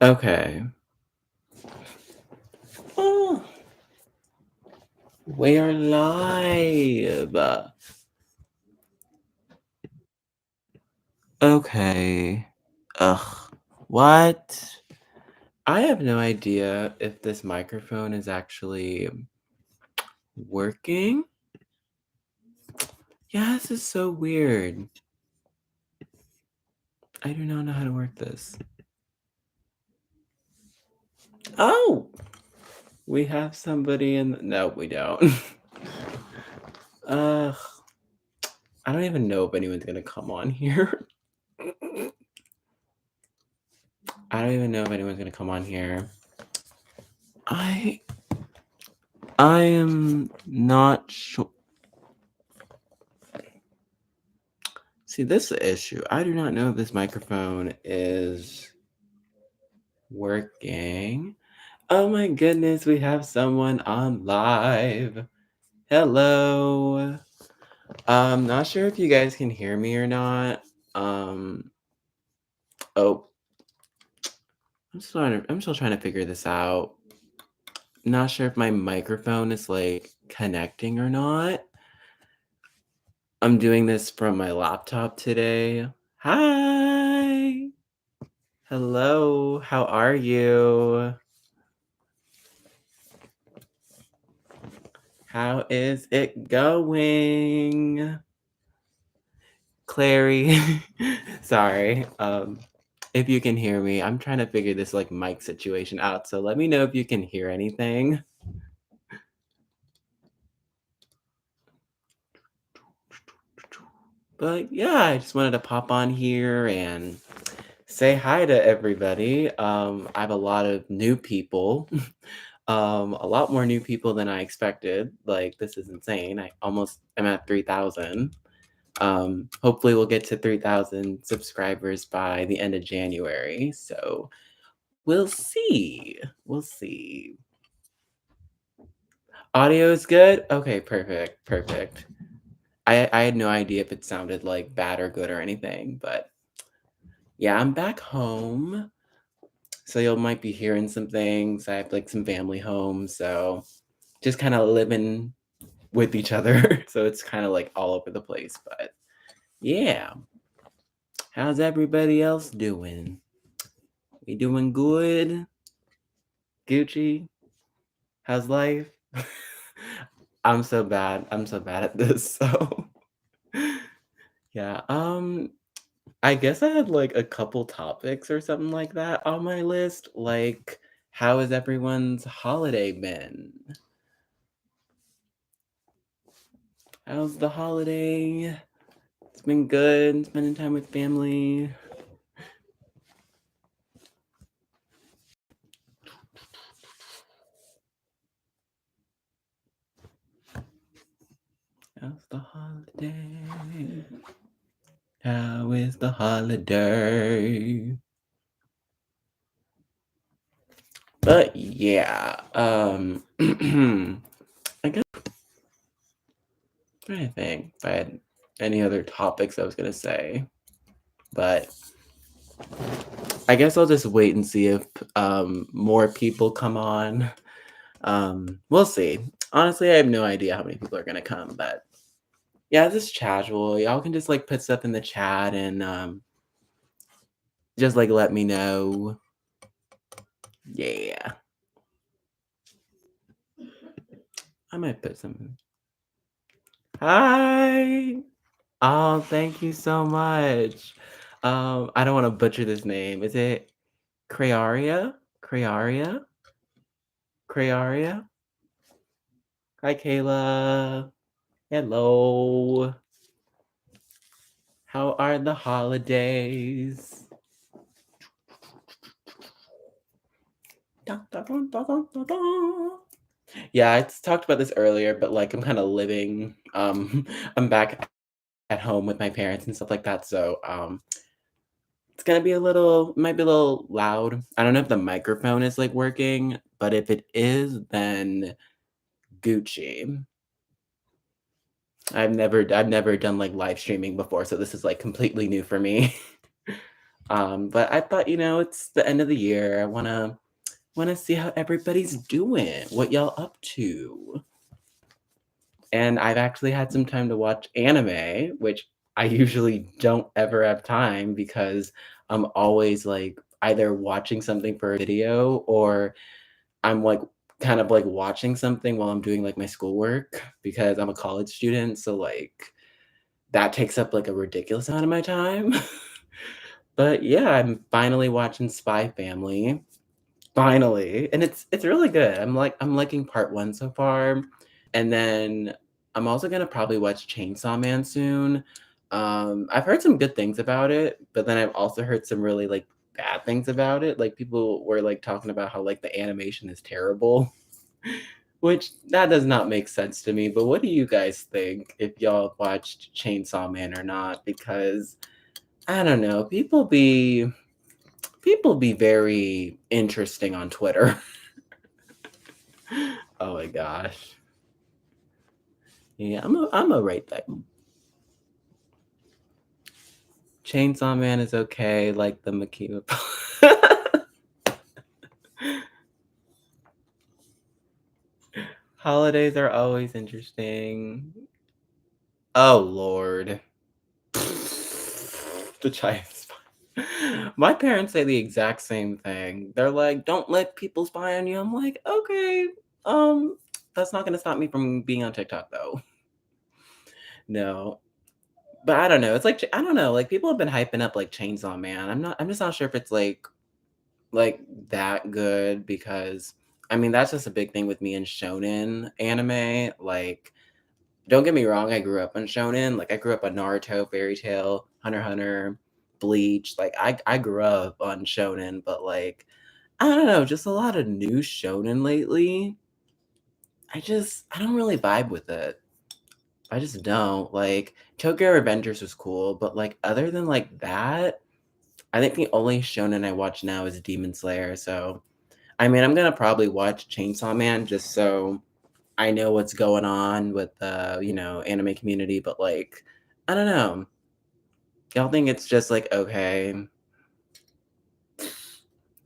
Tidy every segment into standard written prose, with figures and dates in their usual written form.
Okay. Oh, we are live. Okay. Ugh. What? I have no idea if this microphone is actually working. Yeah, this is so weird. I do not know how to work this. Oh, we have somebody in. No, we don't. Ugh. I don't even know if anyone's gonna come on here. I don't even know if anyone's gonna come on here. I I am not sure. See, this is the issue. I do not know if this microphone is working. Oh my goodness, we have someone on live. Hello. Not sure if you guys can hear me or not. Um, oh, I'm still trying to figure this out. Not sure if my microphone is like connecting or not. I'm doing this from my laptop today. Hi. Hello. How are you? How is it going? Clary. Sorry. If you can hear me, I'm trying to figure this like mic situation out. So let me know if you can hear anything. But yeah, I just wanted to pop on here and say hi to everybody. I have a lot of new people. A lot more new people than I expected. Like this is insane. I almost am at 3,000. Hopefully we'll get to 3,000 subscribers by the end of January. So we'll see. We'll see. Audio is good? Okay, perfect. Perfect. I had no idea if it sounded like bad or good or anything, but yeah, I'm back home. So you might be hearing some things. I have like some family home. So just kind of living with each other. So it's kind of like all over the place. But yeah, how's everybody else doing? We doing good? Gucci? How's life? I'm so bad. I'm so bad at this. So yeah. I guess I had like a couple topics or something like that on my list. Like, how has everyone's holiday been? How's the holiday? It's been good. Spending time with family. How's the holiday? How is the holiday? But yeah, I guess I think if I had any other topics I was gonna say, but I guess I'll just wait and see if more people come on. We'll see. Honestly, I have no idea how many people are gonna come, but yeah, this is casual. Y'all can just like put stuff in the chat and just like let me know. Yeah, I might put some. Hi. Oh, thank you so much. I don't want to butcher this name. Is it Crearia? Crearia? Crearia? Hi, Kayla. Hello. How are the holidays? Dun, dun, dun, dun, dun, dun, dun. Yeah, I talked about this earlier, but like I'm kind of living. I'm back at home with my parents and stuff like that. So it's gonna be a little, might be a little loud. I don't know if the microphone is like working, but if it is, then Gucci. I've never done like live streaming before, so this is like completely new for me. But I thought, it's the end of the year. I wanna see how everybody's doing, what y'all up to. And I've actually had some time to watch anime, which I usually don't ever have time because I'm always like either watching something for a video or I'm like kind of like watching something while I'm doing like my schoolwork because I'm a college student. So like that takes up like a ridiculous amount of my time. But yeah, I'm finally watching Spy Family. Finally, and it's really good. I'm liking part 1 so far, and then I'm also gonna probably watch Chainsaw Man soon. I've heard some good things about it, but then I've also heard some really, like, bad things about it, like, people were, like, talking about how, like, the animation is terrible, which that does not make sense to me, but what do you guys think if y'all watched Chainsaw Man or not? Because, I don't know, people be very interesting on Twitter. Oh my gosh. Yeah, I'm a right back. Chainsaw Man is okay, like the Makima. Holidays are always interesting. Oh Lord. The Chinese spy. My parents say the exact same thing. They're like, "Don't let people spy on you." I'm like, "Okay, um, that's not gonna stop me from being on TikTok though." No. But I don't know, it's like I don't know, like, people have been hyping up, like, Chainsaw Man. I'm just not sure if it's, like, that good because, I mean, that's just a big thing with me in shonen anime, like, don't get me wrong, I grew up on shonen, like, I grew up on Naruto, Fairy Tail, Hunter x Hunter, Bleach, like, I grew up on shonen, but, like, I don't know, just a lot of new shonen lately, I don't really vibe with it. I just don't, like, Tokyo Revengers was cool, but, like, other than, like, that, I think the only shonen I watch now is Demon Slayer, so, I mean, I'm gonna probably watch Chainsaw Man just so I know what's going on with the, anime community, but, like, I don't know. Y'all think it's just, like, okay?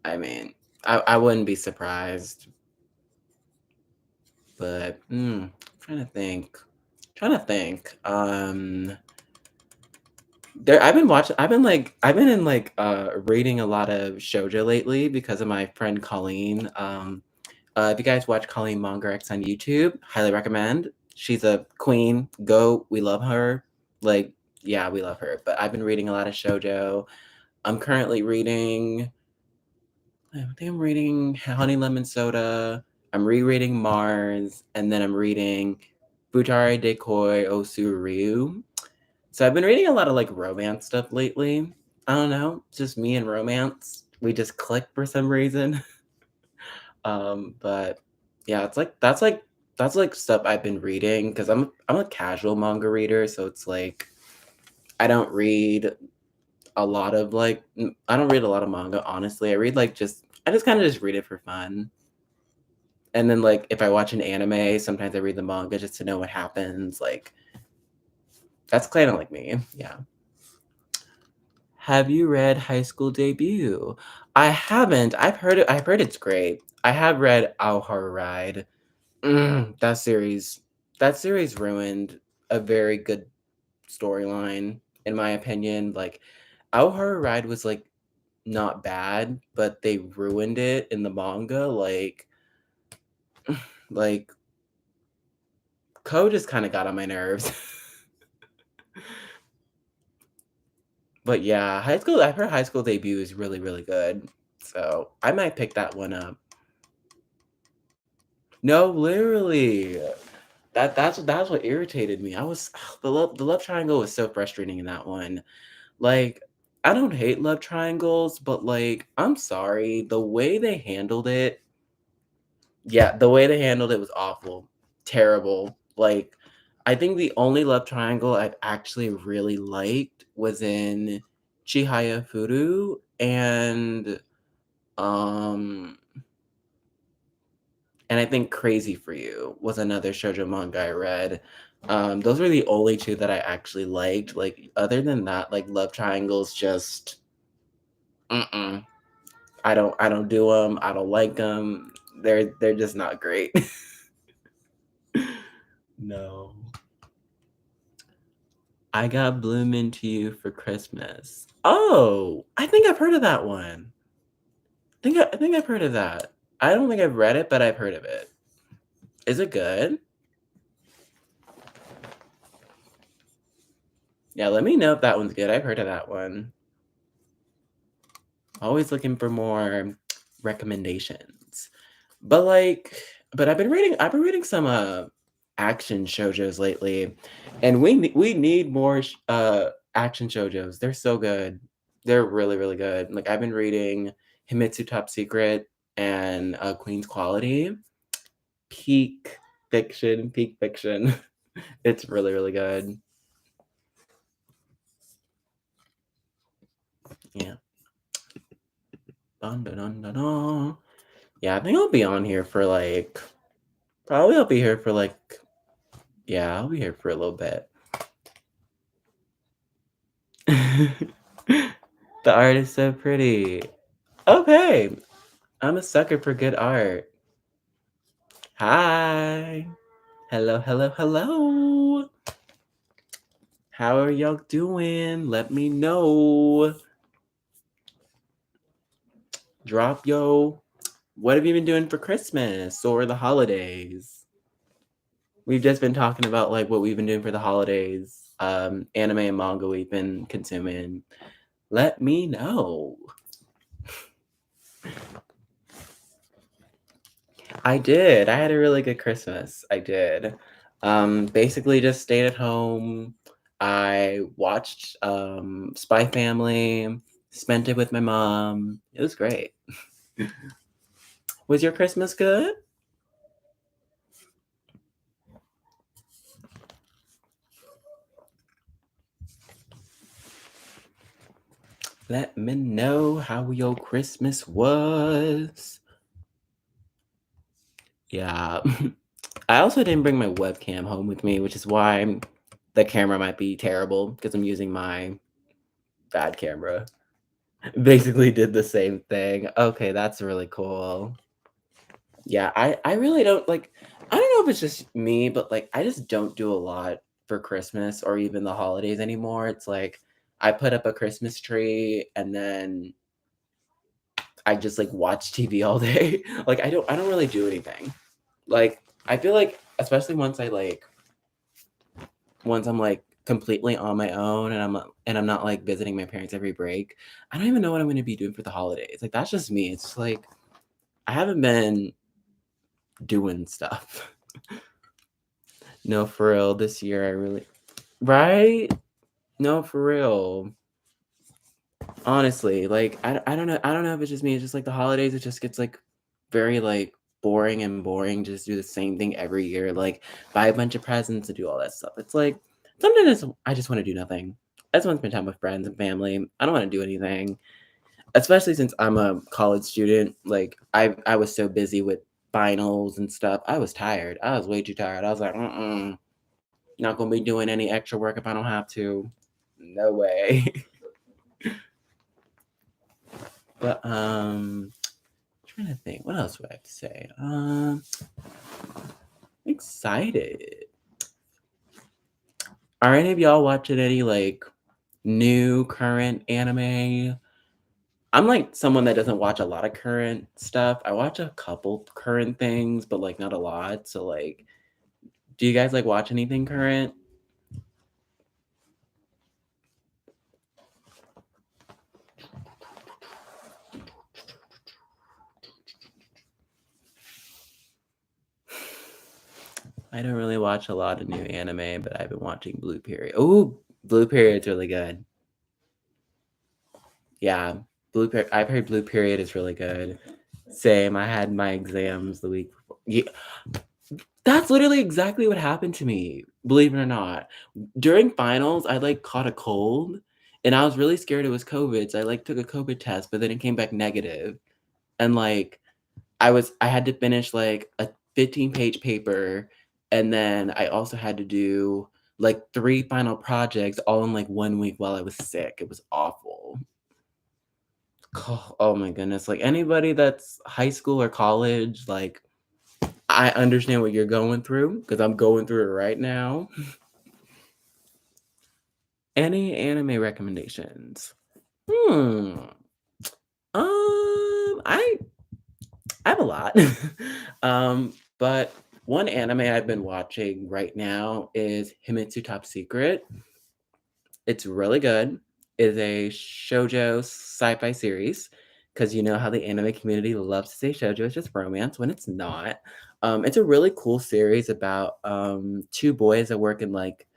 I mean, I wouldn't be surprised, but, trying to think. Trying to think. I've been in, like, reading a lot of shoujo lately because of my friend Colleen. If you guys watch Colleen Monger X on YouTube, highly recommend. She's a queen, goat, we love her. Like, yeah, we love her. But I've been reading a lot of shoujo. I'm currently reading I think I'm reading Honey Lemon Soda, I'm rereading Mars, and then I'm reading Futari Decoy Osu Ryu. So I've been reading a lot of, like, romance stuff lately. I don't know, it's just me and romance. We just click for some reason. But yeah, it's like that's like stuff I've been reading because I'm a casual manga reader, so it's like I don't read I don't read a lot of manga, honestly. I just kind of just read it for fun. And then like if I watch an anime, sometimes I read the manga just to know what happens. Like that's kind of like me. Yeah. Have you read High School Debut? I haven't. I've heard it's great. I have read Our Horror Ride. That series ruined a very good storyline, in my opinion. Like, Our Horror Ride was, like, not bad, but they ruined it in the manga, like, Ko just kinda got on my nerves. But yeah, I've heard High School Debut is really, really good, so I might pick that one up. No, literally. That's what irritated me. I was the love triangle was so frustrating in that one. Like, I don't hate love triangles, but, like, I'm sorry, the way they handled it the way they handled it was awful, terrible. Like, I think the only love triangle I've actually really liked was in Chihaya Furu um and I think Crazy for You was another shoujo manga I read. Those were the only 2 that I actually liked. Like, other than that, like, love triangles just Mm-mm. I don't do them. I don't like them. They're just not great. No. I got Bloom Into You for Christmas. Oh, I think I've heard of that one. I think I've heard of that. I don't think I've read it, but I've heard of it. Is it good? Yeah, let me know if that one's good. I've heard of that one. Always looking for more recommendations. But like, but I've been reading some action shoujos lately, and we need more action shoujos. They're so good. They're really really good. Like I've been reading Himitsu Top Secret and Queen's Quality. Peak fiction, peak fiction. It's really really good. Yeah. Dun, dun, dun, dun, dun. Yeah, I think I'll be on here for like probably I'll be here for like yeah, I'll be here for a little bit. The art is so pretty. Okay. I'm a sucker for good art. Hi. Hello, hello, hello. How are y'all doing? Let me know. Drop yo. What have you been doing for Christmas or the holidays? We've just been talking about like what we've been doing for the holidays, anime and manga we've been consuming. Let me know. I did. I had a really good Christmas. I did. Basically just stayed at home. I watched Spy Family, spent it with my mom. It was great. Was your Christmas good? Let me know how your Christmas was. Yeah. I also didn't bring my webcam home with me, which is why the camera might be terrible because I'm using my bad camera. Basically did the same thing. Okay, that's really cool. Yeah, I really don't like I don't know if it's just me, but like I just don't do a lot for Christmas or even the holidays anymore. It's like I put up a Christmas tree and then I just like watch TV all day. Like I don't really do anything. Like I feel like especially once I'm like completely on my own and I'm not like visiting my parents every break, I don't even know what I'm going to be doing for the holidays. Like that's just me. It's just like I haven't been doing stuff. No, for real. This year I really right? No, for real. Honestly, like I don't know if it's just me. It's just like the holidays it just gets like very like boring and boring, just do the same thing every year, like buy a bunch of presents and do all that stuff. It's like sometimes I just want to do nothing. I just want to spend time with friends and family. I don't want to do anything. Especially since I'm a college student. Like I was so busy with finals and stuff. I was tired. I was way too tired. I was like, not gonna be doing any extra work if I don't have to. No way. But trying to think, what else would I have to say? Excited. Are any of y'all watching any like new current anime? I'm like someone that doesn't watch a lot of current stuff. I watch a couple current things, but like not a lot. So like, do you guys like watch anything current? I don't really watch a lot of new anime, but I've been watching Blue Period. Oh, Blue Period's really good. Yeah, I've heard Blue Period is really good. Same. I had my exams the week before. Yeah, that's literally exactly what happened to me. Believe it or not, during finals, I like caught a cold, and I was really scared it was COVID. So I like took a COVID test, but then it came back negative, and like I had to finish like a 15-page paper, and then I also had to do like 3 final projects all in like 1 week while I was sick. It was awful. Oh my goodness, like, anybody that's high school or college, like, I understand what you're going through because 'cause I'm going through it right now. Any anime recommendations? Hmm, I have a lot. But one anime I've been watching right now is Himitsu Top Secret. It's really good. It's a shoujo sci-fi series, because you know how the anime community loves to say shoujo is just romance when it's not. It's a really cool series about, 2 boys that work in, like,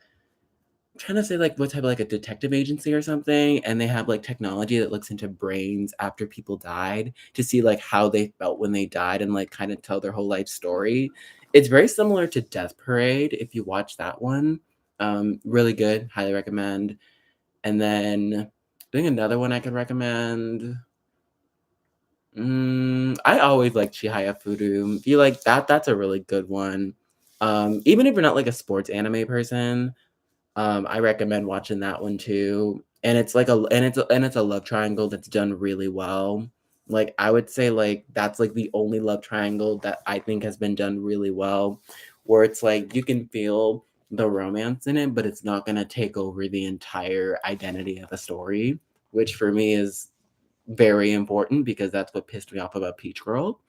trying to say, like, what type of, like, a detective agency or something, and they have, like, technology that looks into brains after people died to see, like, how they felt when they died and, like, kinda tell their whole life story. It's very similar to Death Parade, if you watch that one. Really good, highly recommend. And then I think another one I could recommend, I always like Chihaya Furu. If you like that, that's a really good one. Even if you're not, like, a sports anime person, I recommend watching that one too, and it's a love triangle that's done really well. Like, I would say, like, that's, like, the only love triangle that I think has been done really well, where it's like you can feel the romance in it, but it's not gonna take over the entire identity of the story, which for me is very important because that's what pissed me off about Peach Girl.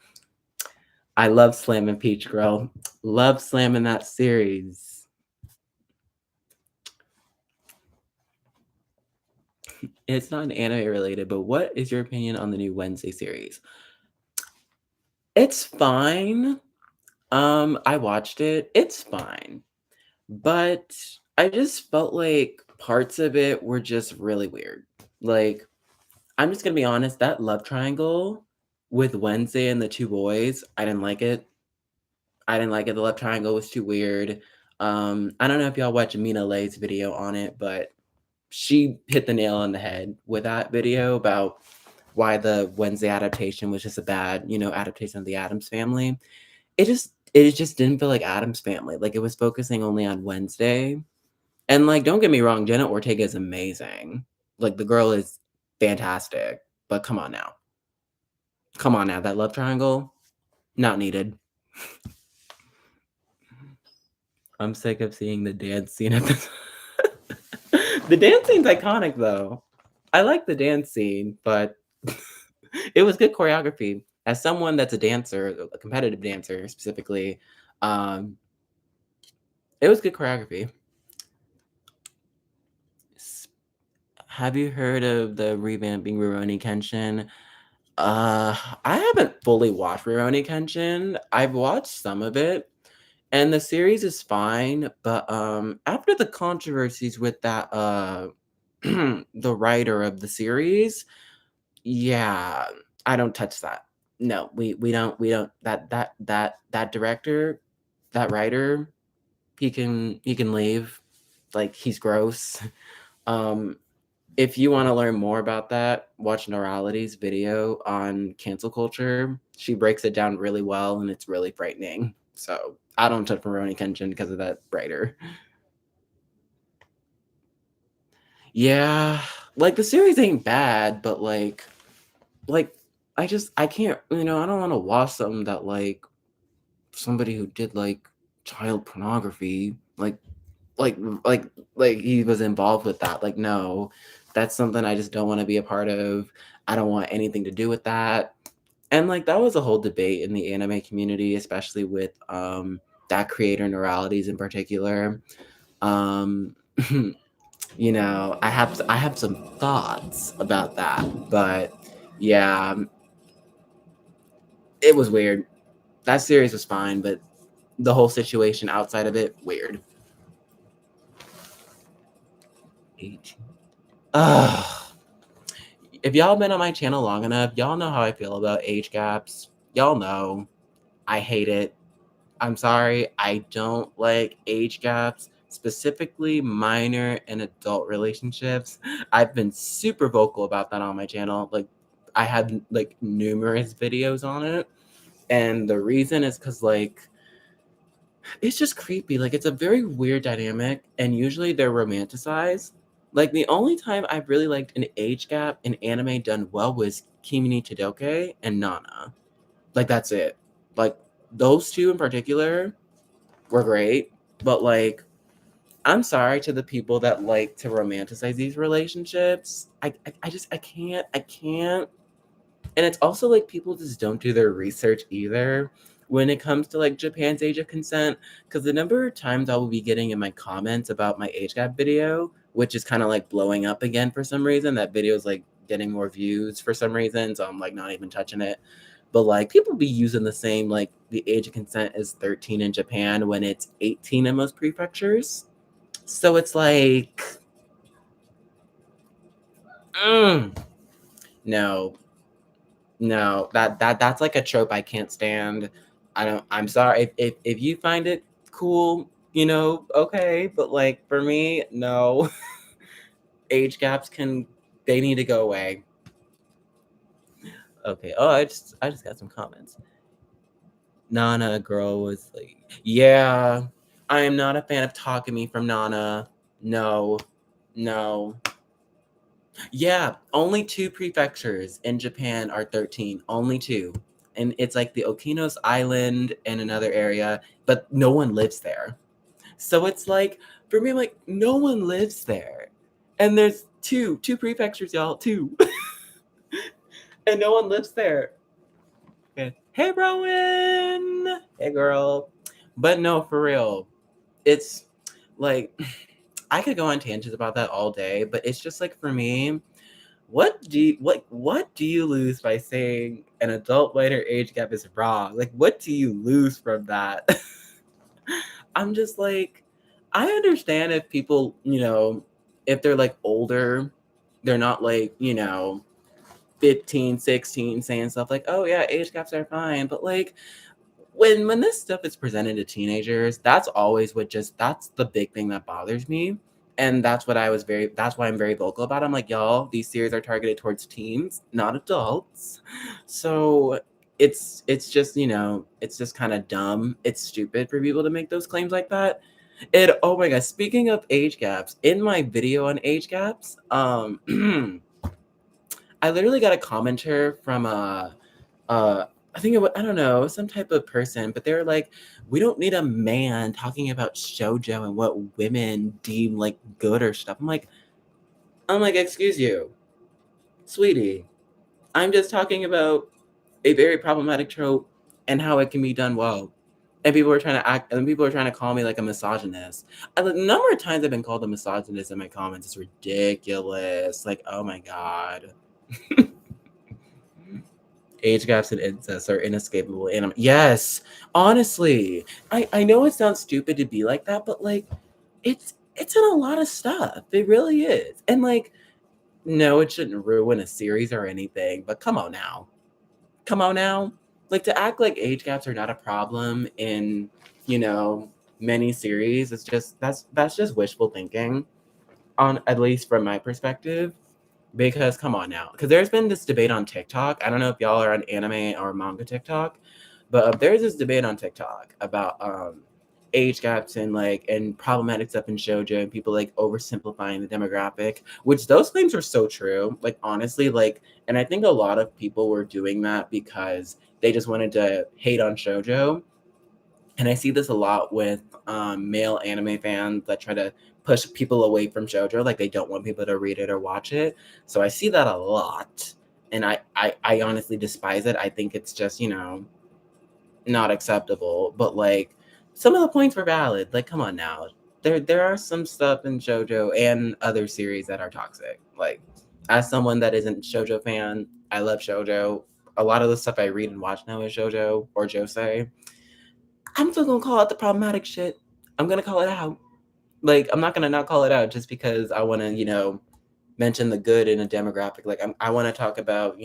I love slamming Peach Girl. Love slamming that series. It's not an anime related, but what is your opinion on the new Wednesday series? It's fine. I watched it. It's fine. But I just felt like parts of it were just really weird. Like, I'm just gonna be honest, that love triangle with Wednesday and the 2 boys, I didn't like it. I didn't like it. The love triangle was too weird. I don't know if y'all watch Mina Lay's video on it, but she hit the nail on the head with that video about why the Wednesday adaptation was just a bad, adaptation of the Addams Family. It just didn't feel like Addams Family. Like, it was focusing only on Wednesday. And, like, don't get me wrong, Jenna Ortega is amazing. Like, the girl is fantastic. But come on now. Come on now. That love triangle, not needed. I'm sick of seeing the dance scene at the The dance scene's iconic though. I like the dance scene, but it was good choreography. As someone that's a dancer, a competitive dancer specifically, um, it was good choreography. S Have you heard of the revamping Rurouni Kenshin? I haven't fully watched Rurouni Kenshin. I've watched some of it, and the series is fine, but, after the controversies with that, the writer of the series, yeah, I don't touch that. No, we don't that director, that writer, he can leave. Like, he's gross. Um, if you wanna learn more about that, watch Neurality's video on cancel culture. She breaks it down really well, and it's really frightening. So, I don't touch Rurouni Kenshin because of that writer. Yeah, like, the series ain't bad, but, like, I can't, I don't wanna watch something that, like, somebody who did, like, child pornography, like like like he was involved with that, like, no. That's something I just don't wanna be a part of. I don't want anything to do with that, and, like, that was a whole debate in the anime community, especially with, that creator, Neuralities in particular. Um, I have some thoughts about that, but yeah, it was weird. That series was fine, but the whole situation outside of it, weird. 18. Ugh. If y'all been on my channel long enough, y'all know how I feel about age gaps. Y'all know. I hate it. I'm sorry. I don't like age gaps, specifically minor and adult relationships. I've been super vocal about that on my channel. Like, I have, like, numerous videos on it. And the reason is because, like, it's just creepy, like, it's a very weird dynamic, and usually they're romanticized. Like, the only time I've really liked an age gap in anime done well was Kimi ni Chidoke and Nana. Like, that's it. Like, those 2 in particular were great, but, like, I'm sorry to the people that like to romanticize these relationships. I can't. I can't. And it's also like people just don't do their research either when it comes to like Japan's age of consent. Because the number of times I will be getting in my comments about my age gap video, which is kind of like blowing up again for some reason. That video is like getting more views for some reason. So I'm like not even touching it. But like people be using the same, like the age of consent is 13 in Japan when it's 18 in most prefectures. So it's like, mm, no, no, that's like a trope I can't stand. I'm sorry if you find it cool, okay, but like for me, no. Age gaps they need to go away. Okay. Oh, I just got some comments. Nana girl was like, yeah, I am not a fan of Takumi from Nana. No, no. Yeah, only 2 prefectures in Japan are 13, only 2. And it's like the Okinos Island and another area, but no one lives there. So it's like, for me, I'm like, no one lives there. And there's two prefectures, y'all, 2. And no one lives there. Okay. Hey, Rowan! Hey, girl. But no, for real, it's like, I could go on tangents about that all day, but it's just like, for me, what do you lose by saying an adult minor age gap is wrong? Like, what do you lose from that? I'm just like, I understand if people, if they're like older, they're not like, 15, 16, saying stuff like, oh yeah, age gaps are fine. But like when this stuff is presented to teenagers, that's the big thing that bothers me. And that's why I'm very vocal about it. I'm like, y'all, these series are targeted towards teens, not adults. So it's just, it's just kind of dumb. It's stupid for people to make those claims like that. Oh my god, speaking of age gaps, in my video on age gaps, I literally got a commenter from uh I think I don't know, some type of person, but they're like, we don't need a man talking about shoujo and what women deem like good or stuff. I'm like, excuse you, sweetie. I'm just talking about a very problematic trope and how it can be done well. And people are trying to call me like a misogynist. The number of times I've been called a misogynist in my comments is ridiculous. Like, oh my god. Age gaps and incest are inescapable. And yes, honestly, I know it sounds stupid to be like that, but like, it's in a lot of stuff. It really is. And like, no, it shouldn't ruin a series or anything. But come on now. Like to act like age gaps are not a problem in you know many series. It's just that's just wishful thinking. On at least from my perspective. Because come on now, because there's been this debate on TikTok. I don't know if y'all are on anime or manga TikTok, but there's this debate on TikTok about age gaps and problematic stuff in shoujo and people like oversimplifying the demographic, which those claims are so true. Like honestly, like, and I think a lot of people were doing that because they just wanted to hate on shoujo, and I see this a lot with male anime fans that try to push people away from JoJo, like they don't want people to read it or watch it. So I see that a lot, and I honestly despise it. I think it's just not acceptable. But like some of the points were valid. Like come on now, there are some stuff in JoJo and other series that are toxic. Like as someone that isn't JoJo fan, I love JoJo. A lot of the stuff I read and watch now is JoJo or Josei. I'm still gonna call out the problematic shit. I'm gonna call it out. Like, I'm not gonna not call it out just because I wanna, mention the good in a demographic. Like, I wanna talk about,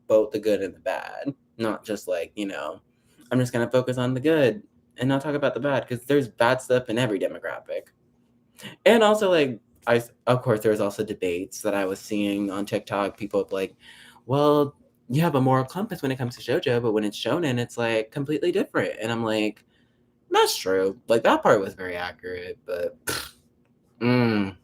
both the good and the bad, not just like, I'm just gonna focus on the good and not talk about the bad because there's bad stuff in every demographic. And also, like, of course, there's also debates that I was seeing on TikTok. People like, well, you have a moral compass when it comes to JoJo, but when it's shonen, it's like completely different. And I'm like, that's true. Like that part was very accurate, but mm,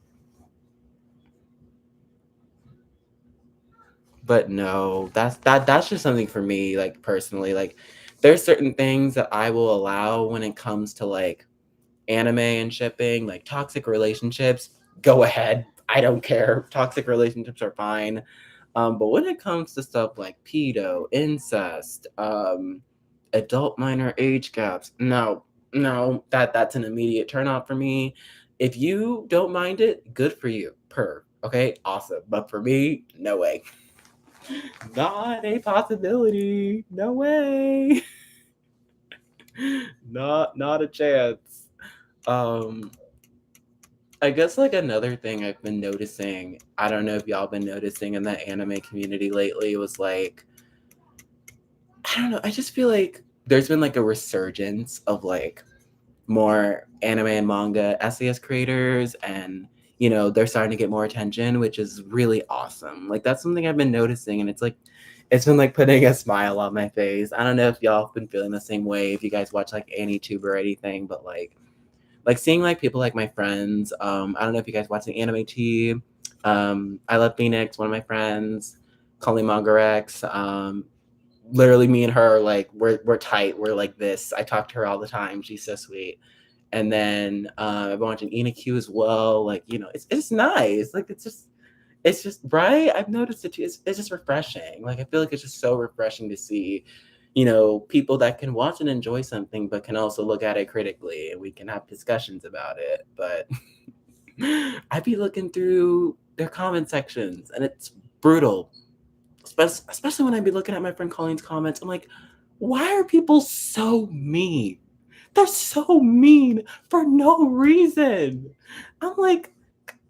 But no, that's just something for me, like, personally, like, there's certain things that I will allow when it comes to, like, anime and shipping, like, toxic relationships, go ahead, I don't care, toxic relationships are fine, but when it comes to stuff like pedo, incest, adult minor age gaps, no, no, that's an immediate turn off for me. If you don't mind it, good for you, okay, awesome, but for me, no way. Not a possibility. No way. Not a chance. Um, I guess like another thing I've been noticing, I don't know if y'all been noticing in the anime community lately was like, I don't know, I just feel like there's been like a resurgence of like more anime and manga SAS creators and they're starting to get more attention, which is really awesome. Like that's something I've been noticing and it's been like putting a smile on my face. I don't know if y'all have been feeling the same way if you guys watch like AnyTube or anything, but like seeing like people like my friends, I don't know if you guys watch the Anime Tea. I love Phoenix, one of my friends, Colleen Mongarex, literally me and her like we're tight, we're like this. I talk to her all the time, she's so sweet. And then I've been watching Ina Q as well. Like, it's nice. Like it's just right. I've noticed it too. It's just refreshing. Like I feel like it's just so refreshing to see, people that can watch and enjoy something but can also look at it critically and we can have discussions about it. But I'd be looking through their comment sections and it's brutal. Especially when I'd be looking at my friend Colleen's comments. I'm like, why are people so mean? They're so mean for no reason. I'm like,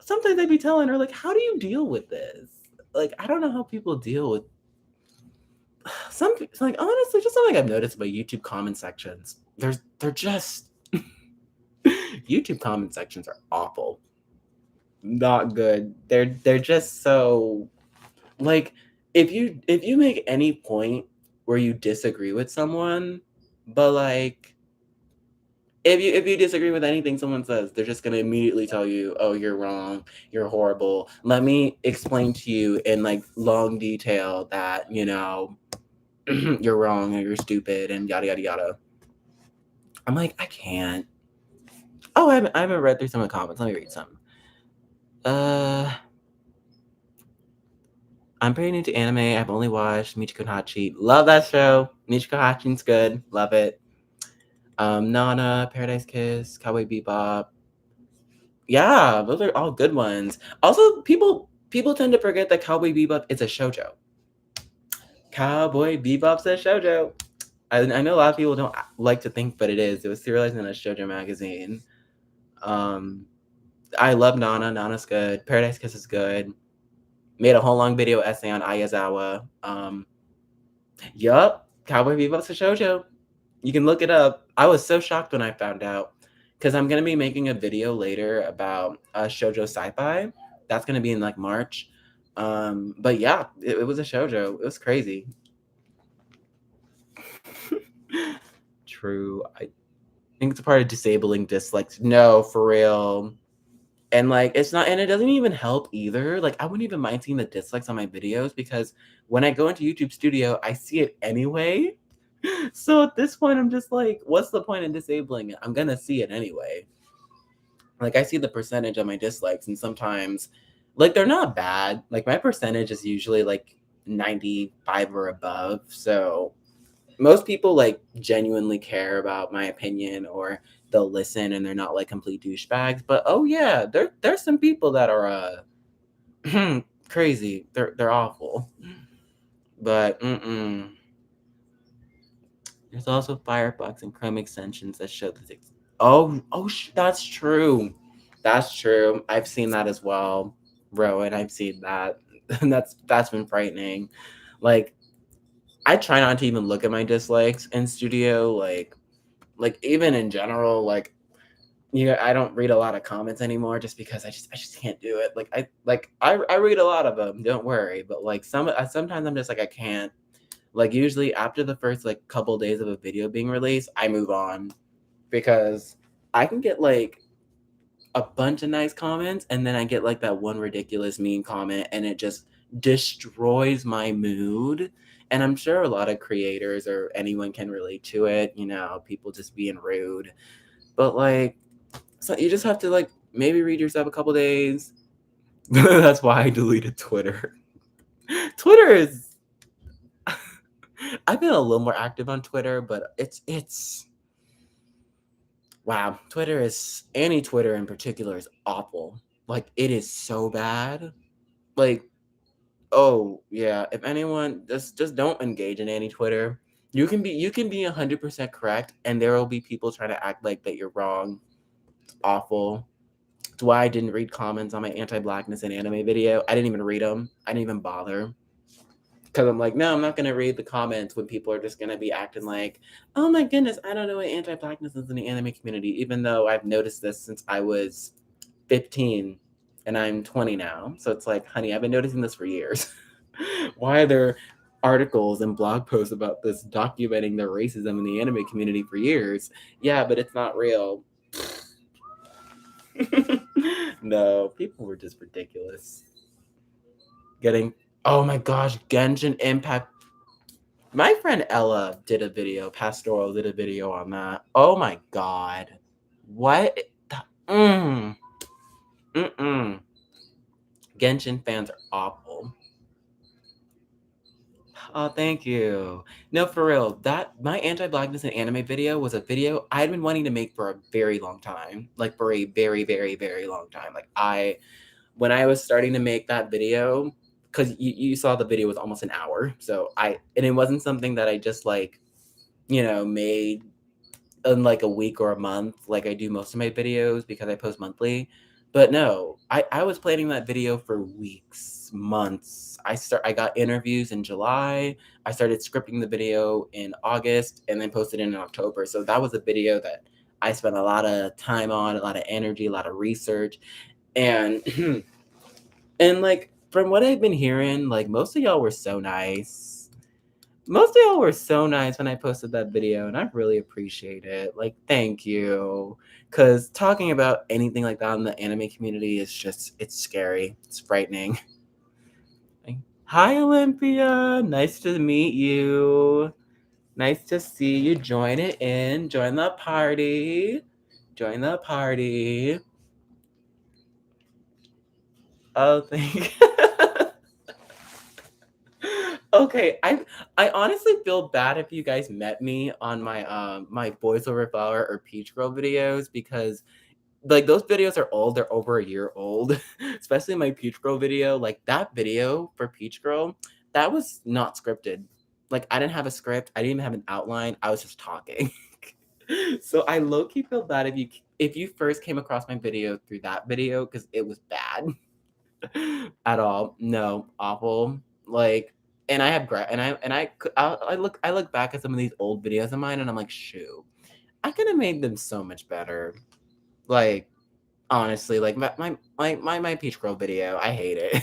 sometimes I'd be telling her, like, how do you deal with this? Like, I don't know how people deal with like honestly, just something I've noticed about YouTube comment sections. They're just YouTube comment sections are awful. Not good. They're just so like if you make any point where you disagree with someone, but like if you disagree with anything someone says, they're just gonna immediately tell you, "Oh, you're wrong. You're horrible. Let me explain to you in like long detail that you're wrong and you're stupid and yada yada yada." I'm like, I can't. Oh, I haven't read through some of the comments. Let me read some. Uh, I'm pretty new to anime. I've only watched Michiko Hachi. Love that show. Michiko Hachi's good. Love it. Nana, Paradise Kiss, Cowboy Bebop. Yeah, those are all good ones. Also, people tend to forget that Cowboy Bebop is a shoujo. Cowboy Bebop's a shoujo. I know a lot of people don't like to think, but it is. It was serialized in a shoujo magazine. Um, I love Nana. Nana's good. Paradise Kiss is good. Made a whole long video essay on Ayazawa. Yup, Cowboy Bebop's a shoujo. You can look it up. I was so shocked when I found out because I'm gonna be making a video later about shoujo sci-fi. That's gonna be in like March. But yeah, it was a shoujo. It was crazy. True. I think it's a part of disabling dislikes. No, for real. And like it's not, and it doesn't even help either. Like I wouldn't even mind seeing the dislikes on my videos because when I go into YouTube Studio, I see it anyway. So at this point, I'm just like, what's the point in disabling it? I'm gonna see it anyway. Like I see the percentage of my dislikes, and sometimes, like they're not bad. Like my percentage is usually like 95 or above. So most people like genuinely care about my opinion or they'll listen and they're not like complete douchebags. But oh yeah, there's some people that are crazy. They're awful. But there's also Firefox and Chrome extensions that show the that's true. That's true. I've seen that as well, Rowan. I've seen that. And that's been frightening. Like I try not to even look at my dislikes in studio, like even in general, like I don't read a lot of comments anymore just because I just can't do it. I read a lot of them, don't worry, but like sometimes I'm just like I can't. Like usually after the first like couple days of a video being released, I move on because I can get like a bunch of nice comments and then I get like that one ridiculous mean comment and it just destroys my mood. And I'm sure a lot of creators or anyone can relate to it, people just being rude. But like, so you just have to like maybe read yourself a couple days. That's why I deleted Twitter. Twitter is I've been a little more active on Twitter, but it's wow, Twitter is any Twitter in particular is awful. Like it is so bad. Like, oh yeah, if anyone just don't engage in any Twitter. You can be 100% correct, and there will be people trying to act like that you're wrong. It's awful. It's why I didn't read comments on my anti-blackness and anime video. I didn't even read them. I didn't even bother. Because I'm like, no, I'm not going to read the comments when people are just going to be acting like, oh my goodness, I don't know what anti-blackness is in the anime community, even though I've noticed this since I was 15 and I'm 20 now. So it's like, honey, I've been noticing this for years. Why are there articles and blog posts about this documenting the racism in the anime community for years? Yeah, but it's not real. No, people were just ridiculous. Oh my gosh, Genshin Impact. My friend Ella did a video, Pastoral did a video on that. Oh my god. What? Mm. Mm-mm. Genshin fans are awful. Oh, thank you. No, for real. That my anti-blackness in anime video was a video I had been wanting to make for a very long time. Like for a very, very, very long time. When I was starting to make that video, because you saw the video was almost an hour. And it wasn't something that I just like, made in like a week or a month, like I do most of my videos because I post monthly. But no, I was planning that video for weeks, months. I got interviews in July. I started scripting the video in August and then posted it in October. So that was a video that I spent a lot of time on, a lot of energy, a lot of research. And and like from what I've been hearing, like most of y'all were so nice. Most of y'all were so nice when I posted that video, and I really appreciate it. Like, thank you. Because talking about anything like that in the anime community is it's scary. It's frightening. Hi, Olympia. Nice to meet you. Nice to see you. Join it in. Join the party. Join the party. Oh, thank you. Okay, I honestly feel bad if you guys met me on my voiceover flower or peach girl videos because like those videos are old, they're over a year old. Especially my peach girl video. Like that video for peach girl, that was not scripted. Like I didn't have a script, I didn't even have an outline, I was just talking. So I low-key feel bad if you first came across my video through that video because it was bad. At all. No, awful. Like, and I have I look back at some of these old videos of mine, and I'm like, shoot, I could have made them so much better. Like, honestly, like my Peach Girl video, I hate it.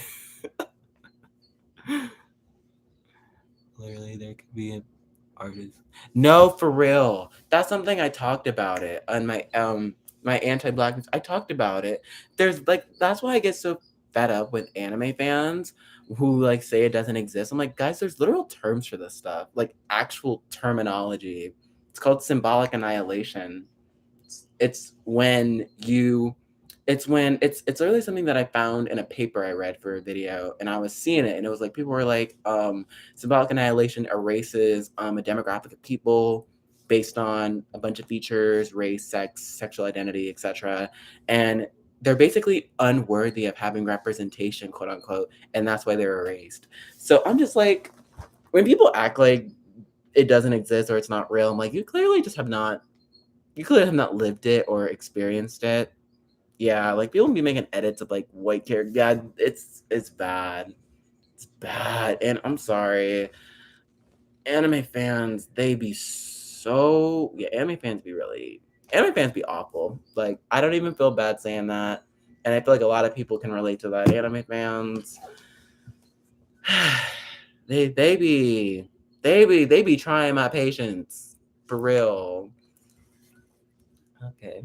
Literally, there could be an artist. No, for real. That's something I talked about it on my anti-blackness. I talked about it. There's like that's why I get so fed up with anime fans who like say it doesn't exist. I'm like, guys, there's literal terms for this stuff, like actual terminology. It's called symbolic annihilation. It's when you it's literally something that I found in a paper I read for a video, and I was seeing it and it was like people were like symbolic annihilation erases a demographic of people based on a bunch of features, race, sex, sexual identity, etc. And they're basically unworthy of having representation, quote unquote, and that's why they're erased. So I'm just like, when people act like it doesn't exist or it's not real, I'm like, you clearly have not lived it or experienced it. Yeah, like people be making edits of like white character. Yeah, it's bad. It's bad. And I'm sorry. Anime fans, they be so yeah, anime fans be awful. Like I don't even feel bad saying that. And I feel like a lot of people can relate to that. Anime fans they be trying my patience. For real. Okay.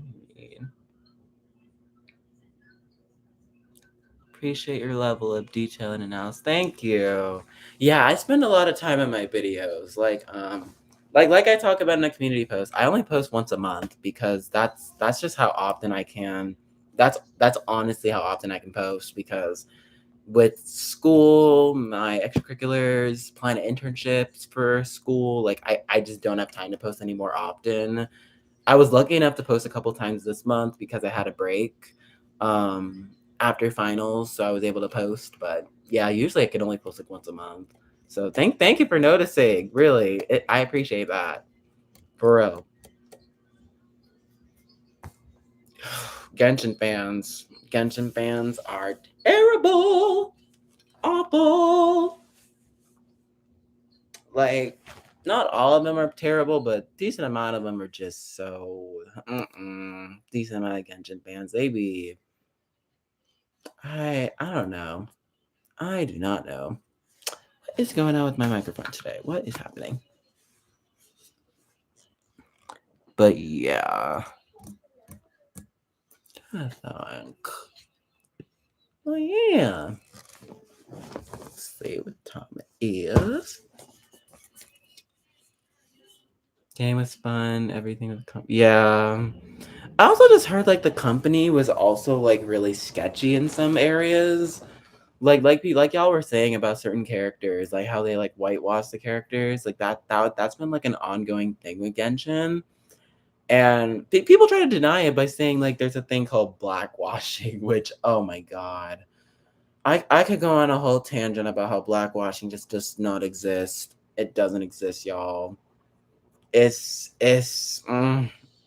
appreciate your level of detail and analysis. Thank you. Yeah, I spend a lot of time in my videos. Like I talk about in a community post. I only post once a month because that's just how often I can. That's honestly how often I can post because with school, my extracurriculars, planning internships for school, like I just don't have time to post any more often. I was lucky enough to post a couple times this month because I had a break after finals, so I was able to post. But yeah, usually I can only post like once a month. So thank you for noticing. Really, I appreciate that for real. Genshin fans are terrible, awful. Like, not all of them are terrible, but decent amount of them are just so decent amount of Genshin fans. They be I don't know. I do not know. What is going on with my microphone today? What is happening? But yeah. I think. Well, yeah. Let's see what time it is. Game was fun. Everything was yeah. I also just heard like the company was also like really sketchy in some areas. Like y'all were saying about certain characters, like how they like whitewash the characters, like that's been like an ongoing thing with Genshin. And people try to deny it by saying like there's a thing called blackwashing, which oh my god, I could go on a whole tangent about how blackwashing just does not exist. It doesn't exist, y'all. It's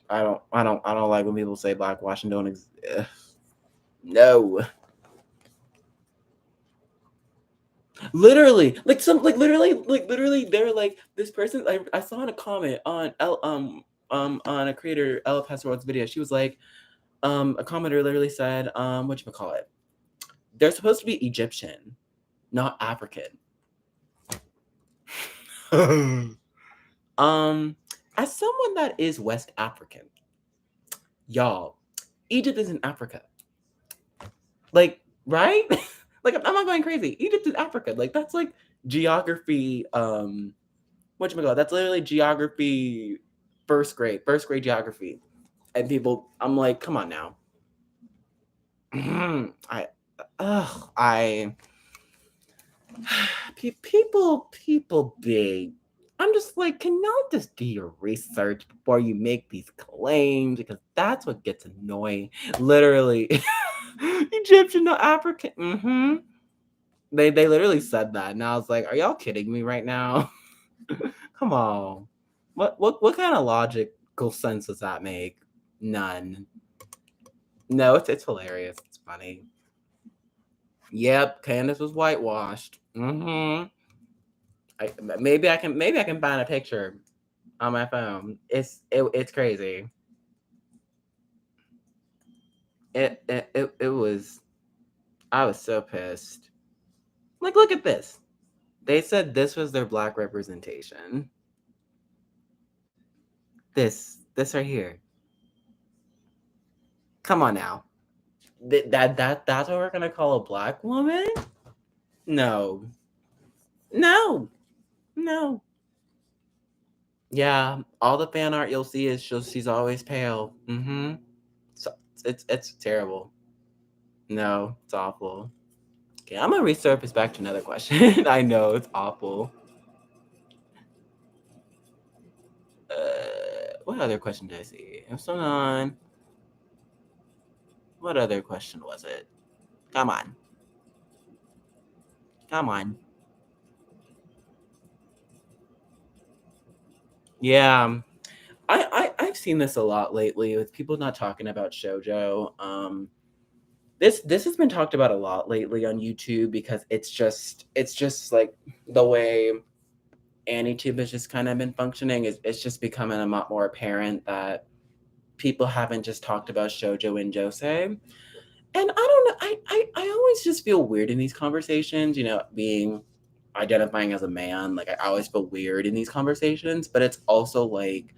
I don't like when people say blackwashing don't exist. No. Literally, like literally, they're like this person. I saw in a comment on on a creator Ella Pastoral's video. She was like, a commenter literally said, what you call it? They're supposed to be Egyptian, not African. um, as someone that is West African, y'all, Egypt is in Africa. Like, right? Like, I'm not going crazy. Egypt is Africa. Like, that's like geography. Whatchamacallit, that's literally geography, first grade geography. And people, I'm like, come on now. I, I, people big. I'm just like, can y'all just do your research before you make these claims? Because that's what gets annoying. Literally, Egyptian, no African. They literally said that, and I was like, are y'all kidding me right now? Come on. What kind of logical sense does that make? None. No, it's hilarious. It's funny. Yep, Candace was whitewashed. Maybe I can find a picture on my phone. It's crazy. It was. I was so pissed. Like, look at this. They said this was their black representation. This right here. Come on now. That's what we're gonna call a black woman? No. No. No. Yeah, all the fan art you'll see is just she's always pale. So it's terrible. No, it's awful. Okay, I'm gonna resurface back to another question. I know it's awful. What other question did I see? I'm still on. What other question was it? Come on. Come on. Yeah. I've seen this a lot lately with people not talking about shojo. This has been talked about a lot lately on YouTube because it's just like the way AnyTube has just kind of been functioning. It's just becoming a lot more apparent that people haven't just talked about shojo and josei. And I don't know, I always just feel weird in these conversations, being identifying as a man. Like, I always feel weird in these conversations, but it's also like,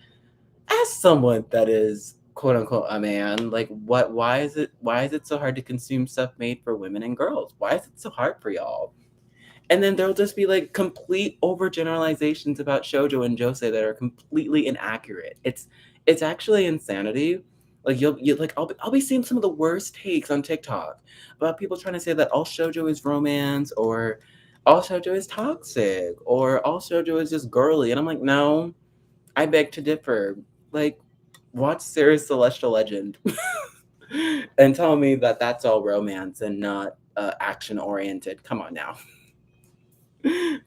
as someone that is quote unquote a man, like why is it so hard to consume stuff made for women and girls? Why is it so hard for y'all? And then there'll just be like complete overgeneralizations about shoujo and josei that are completely inaccurate. It's actually insanity. Like you like I'll be seeing some of the worst takes on TikTok about people trying to say that all shoujo is romance or all shoujo is toxic or all shoujo is just girly. And I'm like, no, I beg to differ. Like, watch Sarah's Celestial Legend and tell me that that's all romance and not action oriented. Come on now.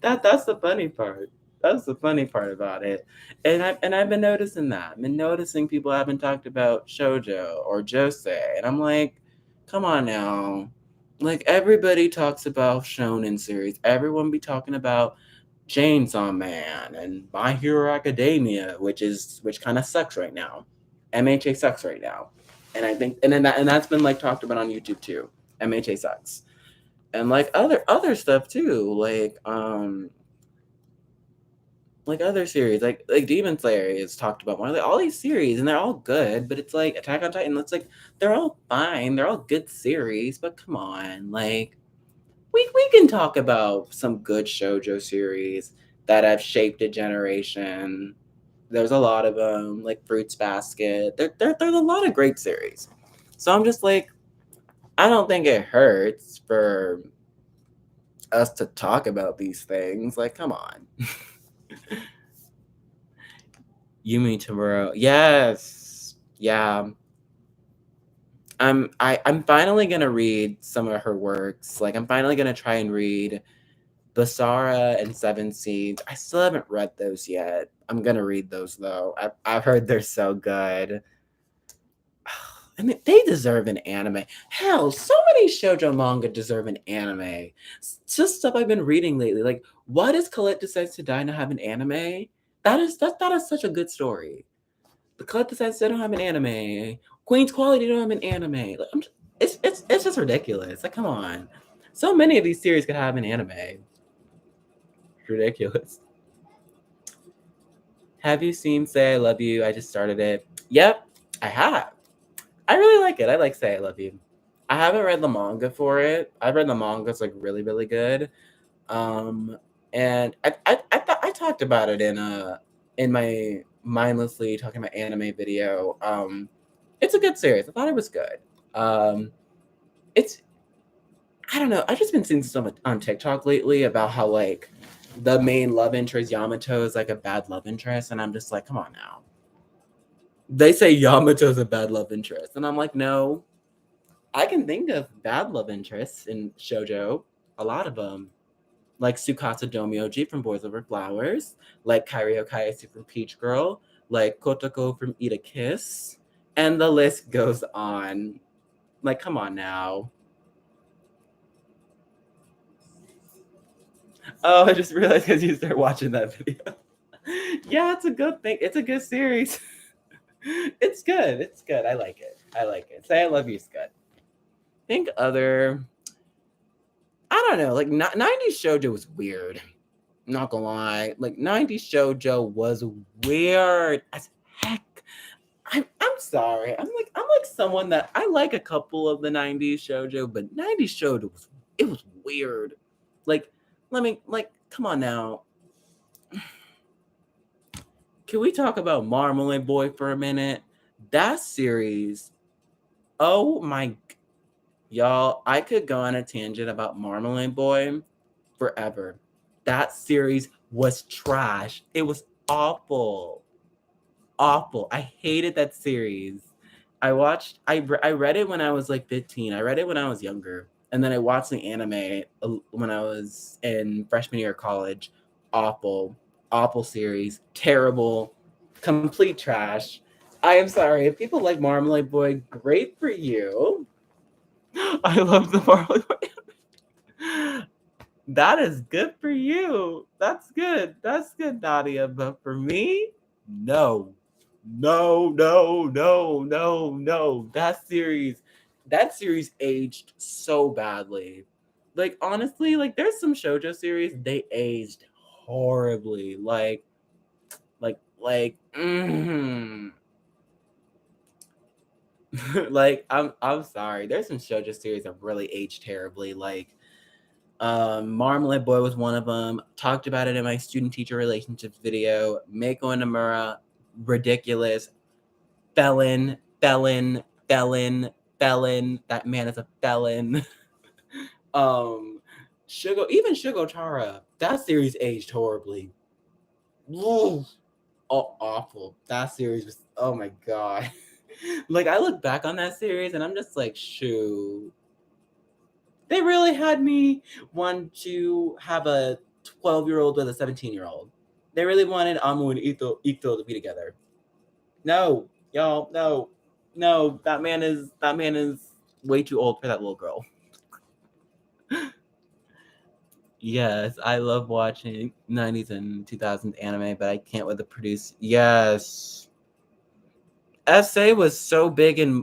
That's the funny part. That's the funny part about it. And I've been noticing that. I've been noticing people haven't talked about shoujo or josei. And I'm like, come on now. Like everybody talks about shonen series. Everyone be talking about Chainsaw Man and My Hero Academia, which kind of sucks right now. MHA sucks right now. And I think and that's been like talked about on YouTube too. MHA sucks and like other stuff too, like other series, like Demon Slayer is talked about more. Like all these series, and they're all good, but it's like Attack on Titan. It's like they're all fine, they're all good series, but come on, like we can talk about some good shojo series that have shaped a generation. There's a lot of them, like Fruits Basket. There's a lot of great series. So I'm just like, I don't think it hurts for us to talk about these things. Like, come on. Yumi Tamura. Yes. Yeah. I'm finally gonna read some of her works. Like I'm finally gonna try and read Basara and Seven Seeds. I still haven't read those yet. I'm gonna read those though. I've heard they're so good. I mean, they deserve an anime. Hell, so many shoujo manga deserve an anime. Just stuff I've been reading lately. Like, why does Colette Decides to Die not have an anime? That is such a good story. The Colette Decides to don't have an anime. Queen's Quality don't have an anime. Like, it's just ridiculous. Like, come on. So many of these series could have an anime. Ridiculous. Have you seen Say I Love You? I just started it. Yep, I have. I really like it. I like Say I Love You. I haven't read the manga for it. I've read the manga. It's like really, really good. Um, and I talked about it in my mindlessly talking about anime video. It's a good series. I thought it was good. It's I don't know. I've just been seeing some on TikTok lately about how like the main love interest Yamato is like a bad love interest, and I'm just like, come on now. They say Yamato's a bad love interest, and I'm like, no. I can think of bad love interests in shoujo, a lot of them, like Tsukasa Domyoji from Boys Over Flowers, like Kairi Okayasu from Peach Girl, like Kotoko from Eat a Kiss, and the list goes on. Like, come on now. Oh, I just realized because you start watching that video. Yeah, it's a good thing. It's a good series. It's good. It's good. I like it. I like it. Say I Love You is good. Think other. I don't know. Like 90s shoujo was weird. Not gonna lie. Like 90s shoujo was weird as heck. I'm sorry. I'm like someone that I like a couple of the 90s shoujo, but 90s shoujo was weird. Like, let me like come on now. Can we talk about Marmalade Boy for a minute? That series, oh my y'all, I could go on a tangent about Marmalade Boy forever. That series was trash. It was awful. Awful. I hated that series. I read it when I was like 15. I read it when I was younger. And then I watched the anime when I was in freshman year of college. Awful. Awful series. Terrible. Complete trash. I am sorry. If people like Marmalade Boy, great for you. I love the Marmalade Boy. That is good for you. That's good. That's good, Nadia. But for me, no. No, no, no, no, no. That series aged so badly. Like honestly, like there's some shoujo series they aged horribly. Like Like, I'm sorry. There's some shoujo series that really aged terribly. Like, Marmalade Boy was one of them. Talked about it in my student teacher relationships video. Mako and Namura, ridiculous. Felon, felon, felon, felon. That man is a felon. um, Shugo Chara. That series aged horribly. Ooh, awful. That series was. Oh my god. Like I look back on that series and I'm just like, shoo. They really had me want to have a 12-year-old with a 17-year-old. They really wanted Amu and Ito to be together. No, y'all, no, no. That man is way too old for that little girl. Yes, I love watching 90s and 2000s anime, but I can't with the produce. Yes. SA was so big in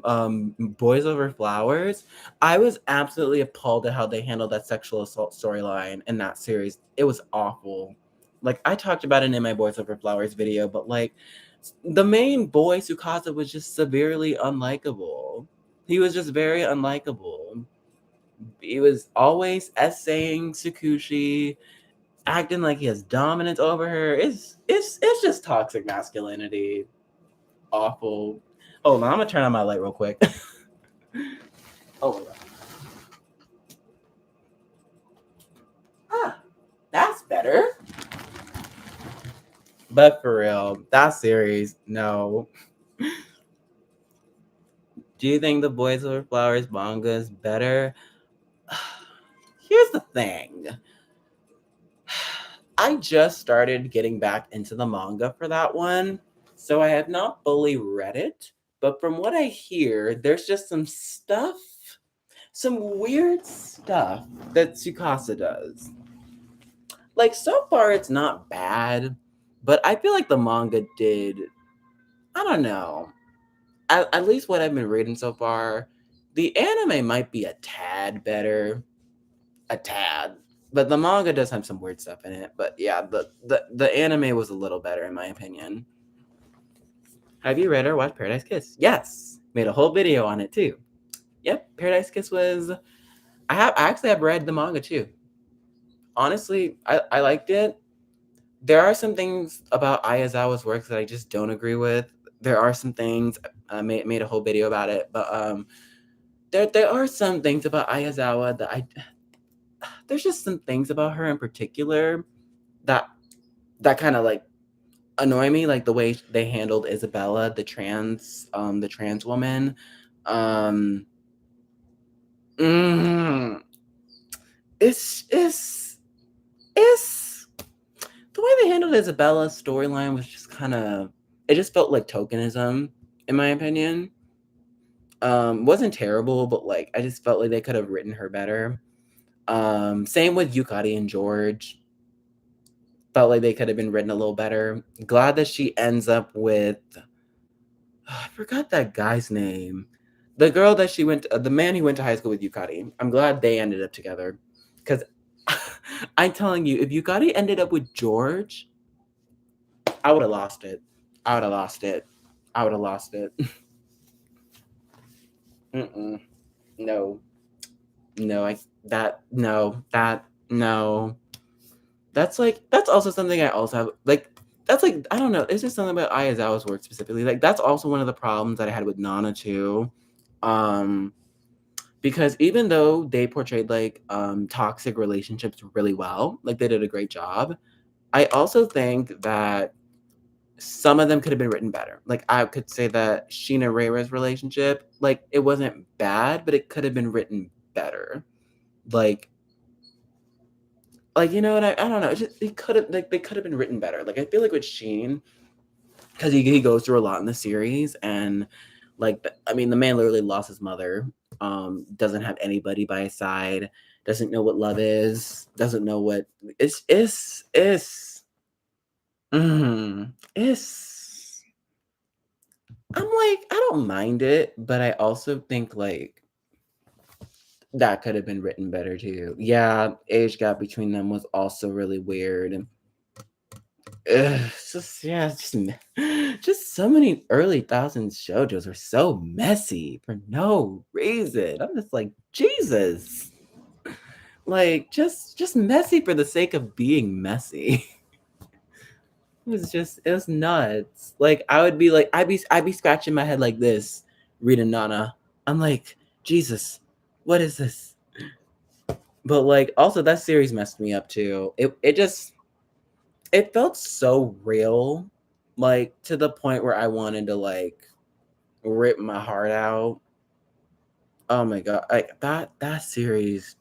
Boys Over Flowers. I was absolutely appalled at how they handled that sexual assault storyline in that series. It was awful. Like I talked about it in my Boys Over Flowers video, but like the main boy Tsukasa was just severely unlikable. He was just very unlikable. He was always essaying Tsukushi, acting like he has dominance over her. It's just toxic masculinity. Awful. Hold on, I'm gonna turn on my light real quick. Oh, ah, that's better. But for real, that series, no. Do you think the Boys Over Flowers manga is better? Here's the thing. I just started getting back into the manga for that one, so I have not fully read it. But from what I hear, there's just some weird stuff that Tsukasa does. Like so far, it's not bad, but I feel like the manga did. I don't know. At least what I've been reading so far, the anime might be a tad better, a tad. But the manga does have some weird stuff in it. But yeah, the anime was a little better in my opinion. Have you read or watched Paradise Kiss? Yes, made a whole video on it too. Yep, Paradise Kiss was. I actually have read the manga too. Honestly, I liked it. There are some things about Ayazawa's works that I just don't agree with. There are some things I made a whole video about it, but there are some things about Ayazawa that I there's just some things about her in particular that kind of like annoy me, like the way they handled Isabella, the trans woman. Um, mm, it's the way they handled Isabella's storyline was just kind of it just felt like tokenism, in my opinion. Wasn't terrible, but like I just felt like they could have written her better. Same with Yukari and George. Felt like they could have been written a little better. Glad that she ends up with I forgot that guy's name. The girl that the man who went to high school with Yukari. I'm glad they ended up together. Because I'm telling you, if Yukari ended up with George, I would have lost it. I would have lost it. I would have lost it. Mm-mm. No. No, no. That's also something I also have that's like I don't know, it's just something about Ayazawa's work specifically. Like that's also one of the problems that I had with Nana too. Um because even though they portrayed like toxic relationships really well, like they did a great job, I also think that some of them could have been written better. Like I could say that Sheena Reyra's relationship, like it wasn't bad, but it could have been written better. Like you know what I don't know. It could have like they could have been written better. Like I feel like with Sheen, because he goes through a lot in the series, and I mean the man literally lost his mother. Doesn't have anybody by his side. Doesn't know what love is. Doesn't know what it's. I'm like I don't mind it, but I also think like that could have been written better too. Yeah, age gap between them was also really weird. it's just yeah, it's just so many early thousands JoJo's are so messy for no reason. I'm just like, Jesus. Like, just messy for the sake of being messy. It was nuts. Like, I'd be scratching my head like this, reading Nana. I'm like, Jesus, what is this? But like, also that series messed me up too. It felt so real, like to the point where I wanted to like rip my heart out. Oh my god, like that series.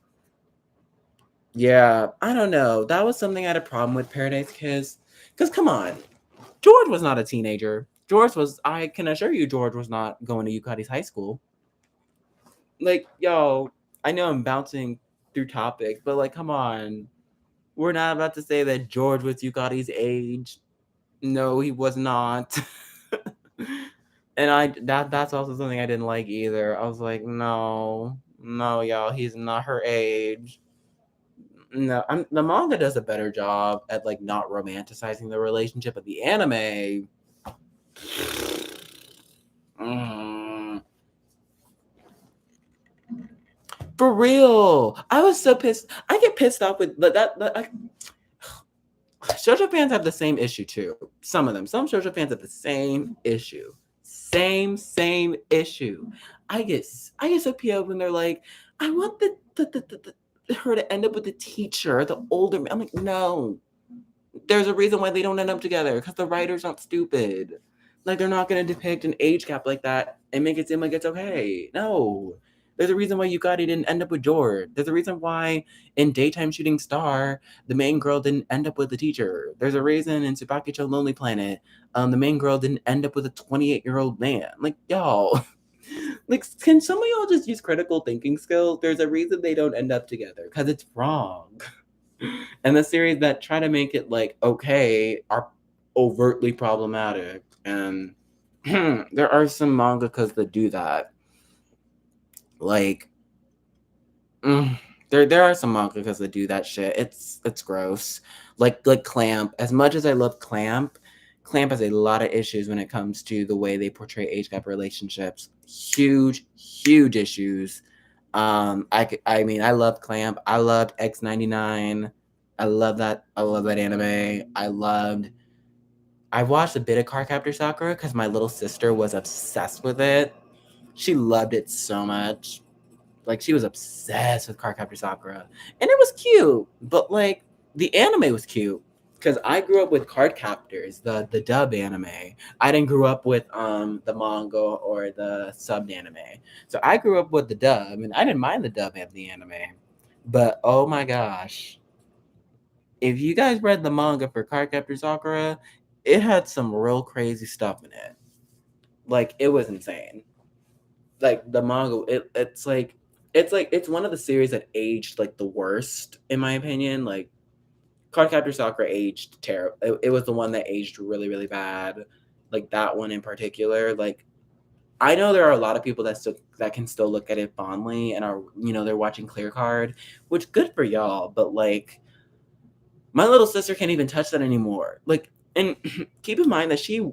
Yeah, I don't know. That was something I had a problem with Paradise Kiss. Cause come on, George was not a teenager. George was. I can assure you, George was not going to Yukari's high school. Like, yo, I know I'm bouncing through topics, but like, come on, we're not about to say that George was Yukari's age. No, he was not. And that's also something I didn't like either. I was like, no, no, y'all, he's not her age. No, the manga does a better job at like not romanticizing the relationship, but the anime, mm, for real. I was so pissed. I get pissed off with shoujo fans have the same issue too. Some of them, some shoujo fans have the same issue. Same issue. I get so PO when they're like, I want her to end up with the teacher, the older man. I'm like, no. There's a reason why they don't end up together because the writers aren't stupid. Like they're not gonna depict an age gap like that and make it seem like it's okay. No. There's a reason why Yukari didn't end up with George. There's a reason why in Daytime Shooting Star, the main girl didn't end up with the teacher. There's a reason in Tsubakicho Lonely Planet, the main girl didn't end up with a 28-year-old man. Like, y'all, like, can some of y'all just use critical thinking skills? There's a reason they don't end up together because it's wrong. And the series that try to make it like okay are overtly problematic. And there are some mangakas that do that. Like, there are some mangakas that do that shit. It's gross. Like Clamp. As much as I love Clamp, Clamp has a lot of issues when it comes to the way they portray age gap relationships. Huge issues. I mean, I love Clamp. I loved X99. I love that. I love that anime. I watched a bit of Cardcaptor Sakura because my little sister was obsessed with it. She loved it so much. Like she was obsessed with Cardcaptor Sakura, and it was cute. But like the anime was cute because I grew up with Cardcaptors, the dub anime. I didn't grow up with the manga or the subbed anime. So I grew up with the dub, and I didn't mind the dub of the anime. But oh my gosh, if you guys read the manga for Cardcaptor Sakura, it had some real crazy stuff in it. Like it was insane. Like the manga, it's one of the series that aged like the worst in my opinion. Like Cardcaptor Sakura aged terrible. It was the one that aged really bad. Like that one in particular. Like I know there are a lot of people that can still look at it fondly and are they're watching Clear Card, which good for y'all. But like my little sister can't even touch that anymore. Like, and keep in mind that she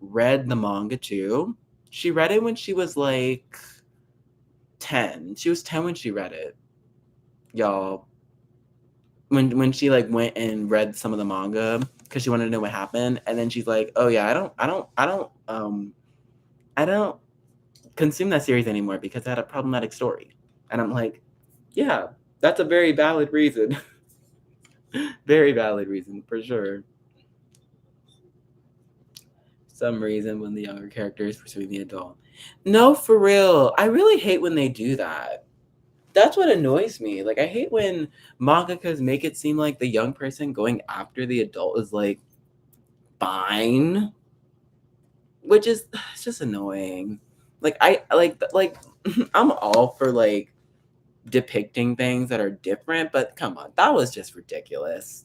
read the manga too. She read it when she was like 10. She was 10 when she read it. Y'all. When she like went and read some of the manga because she wanted to know what happened, and then she's like, "Oh yeah, I don't consume that series anymore because it had a problematic story." And I'm like, "Yeah, that's a very valid reason." Very valid reason for sure. Some reason when the younger character is pursuing the adult. No, for real. I really hate when they do that. That's what annoys me. Like I hate when mangakas make it seem like the young person going after the adult is like fine, which is it's just annoying. Like I like I'm all for like depicting things that are different, but come on, that was just ridiculous.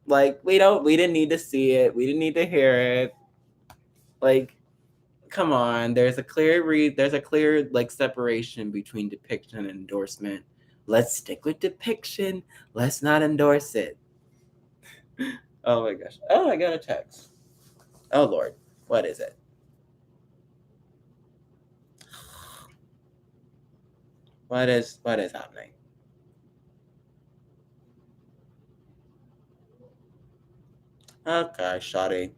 Like we didn't need to see it. We didn't need to hear it. Like come on, there's a clear like separation between depiction and endorsement. Let's stick with depiction. Let's not endorse it. Oh my gosh. Oh, I got a text. Oh Lord. What is it? What is happening? Okay, shoddy.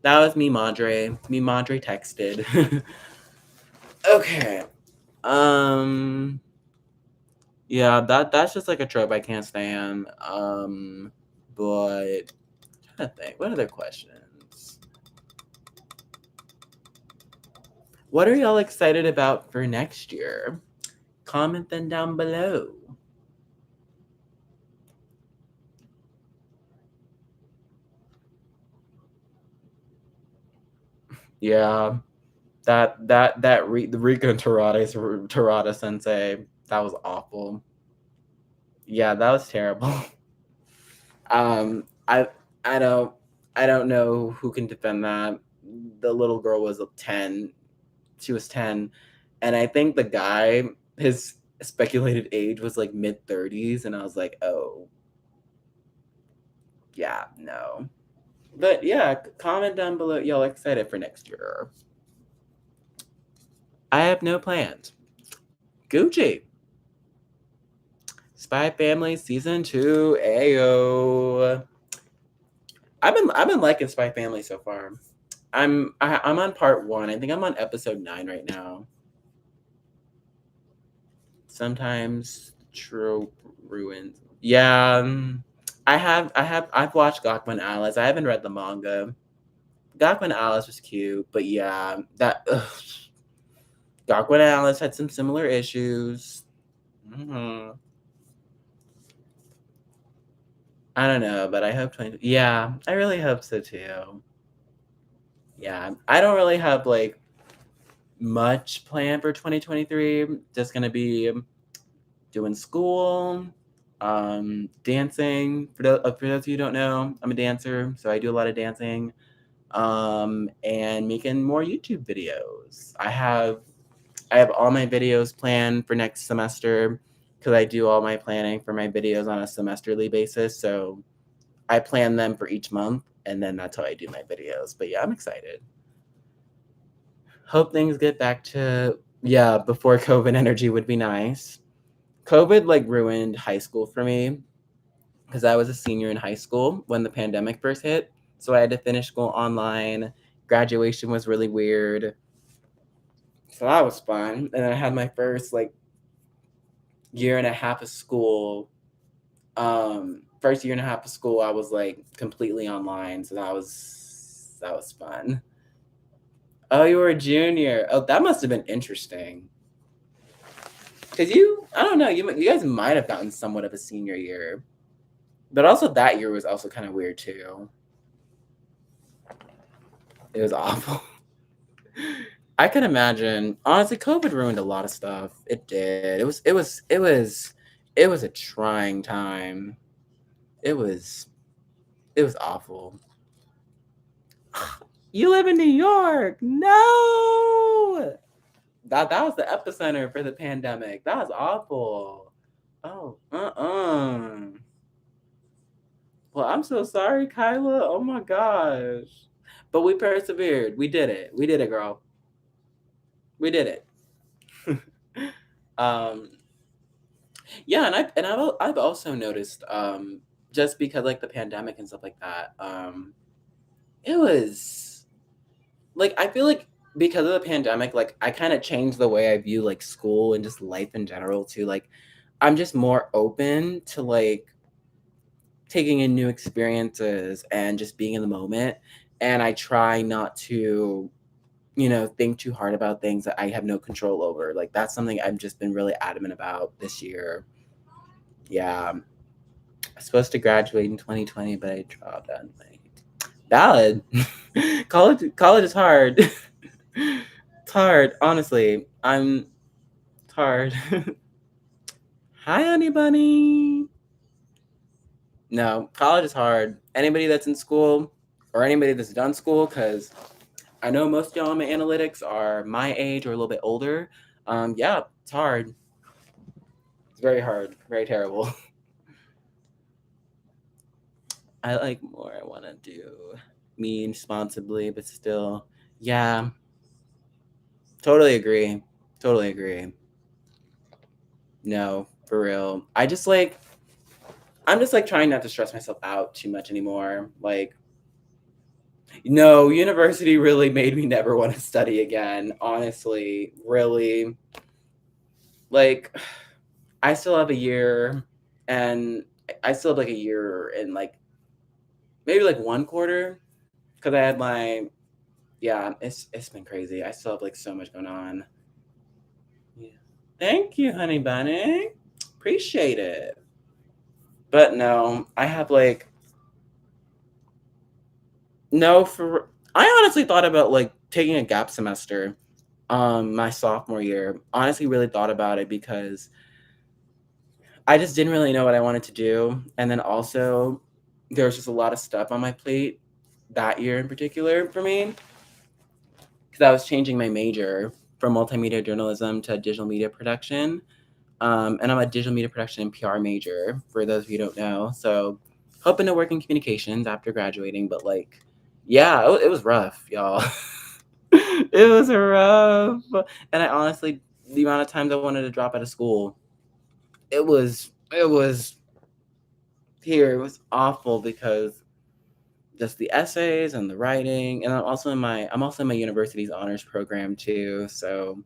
That was me, Madre. Me, Madre texted. Okay. Um. Yeah, that's just like a trope I can't stand. But I'm trying to think. What other questions? What are y'all excited about for next year? Comment them down below. Yeah, the Rika Terada Sensei, that was awful. Yeah, that was terrible. Um, I I don't I don't know who can defend that. The little girl was 10. She was 10, and I think the guy, his speculated age was like mid-30s, and I was like, "Oh, yeah, no." But yeah, comment down below y'all excited for next year. I have no plans. Gucci. Spy Family season 2. Ayo. I've been liking Spy Family so far. I'm on part 1. I think I'm on episode 9 right now. Sometimes trope ruins. Yeah, I've watched Gakuen Alice. I haven't read the manga. Gakuen Alice was cute, but yeah, Gakuen Alice had some similar issues. hmm I don't know, but I hope 20. Yeah, I really hope so too. Yeah, I don't really have like much planned for 2023. Just gonna be doing school, dancing. For those of you who don't know, I'm a dancer, so I do a lot of dancing, and making more YouTube videos. I have all my videos planned for next semester because I do all my planning for my videos on a semesterly basis. So I plan them for each month, and then that's how I do my videos. But yeah, I'm excited. Hope things get back to, yeah, before COVID energy would be nice. COVID like ruined high school for me because I was a senior in high school when the pandemic first hit. So I had to finish school online. Graduation was really weird. So that was fun. And then I had my first like year and a half of school. First year and a half of school, I was like completely online. So that was fun. Oh, you were a junior. Oh, that must have been interesting. Cause I don't know, you guys might have gotten somewhat of a senior year, but also that year was also kind of weird too. It was awful. I can imagine. Honestly, COVID ruined a lot of stuff. It did. It was a trying time. It was it was awful. You live in New York. No. That was the epicenter for the pandemic. That was awful. Oh, Well, I'm so sorry, Kyla. Oh my gosh. But we persevered. We did it. We did it, girl. We did it. um, yeah, and I've also noticed just because like the pandemic and stuff like that, it was like I feel like because of the pandemic, like I kind of changed the way I view like school and just life in general too. Like I'm just more open to like taking in new experiences and just being in the moment. And I try not to, think too hard about things that I have no control over. Like that's something I've just been really adamant about this year. Yeah. I'm supposed to graduate in 2020, but I dropped out. Valid. College is hard. It's hard, honestly. It's hard. Hi, honey bunny. No, college is hard. Anybody that's in school or anybody that's done school, because I know most of y'all in my analytics are my age or a little bit older. Yeah, it's hard. It's very hard. Very terrible. I like more I wanna do me responsibly, but still yeah, totally agree. Totally agree. No, for real. I'm just, like, trying not to stress myself out too much anymore, like no, university really made me never wanna study again, honestly, really. Like, I still have a year, and I still have, like, a year and, like, maybe, like, 1 quarter, because I had my yeah, it's been crazy. I still have, like, so much going on. Yeah. Thank you, honey bunny. Appreciate it. But no, I have, like no, for I honestly thought about, like, taking a gap semester, my sophomore year. Honestly, really thought about it because I just didn't really know what I wanted to do, and then also, there was just a lot of stuff on my plate that year in particular for me, because I was changing my major from multimedia journalism to digital media production, and I'm a digital media production and PR major, for those of you who don't know, so hoping to work in communications after graduating, but, like, yeah, it was rough, y'all. It was rough, and I honestly the amount of times I wanted to drop out of school, it was here, it was awful because just the essays and the writing, and I'm also in my university's honors program too, so,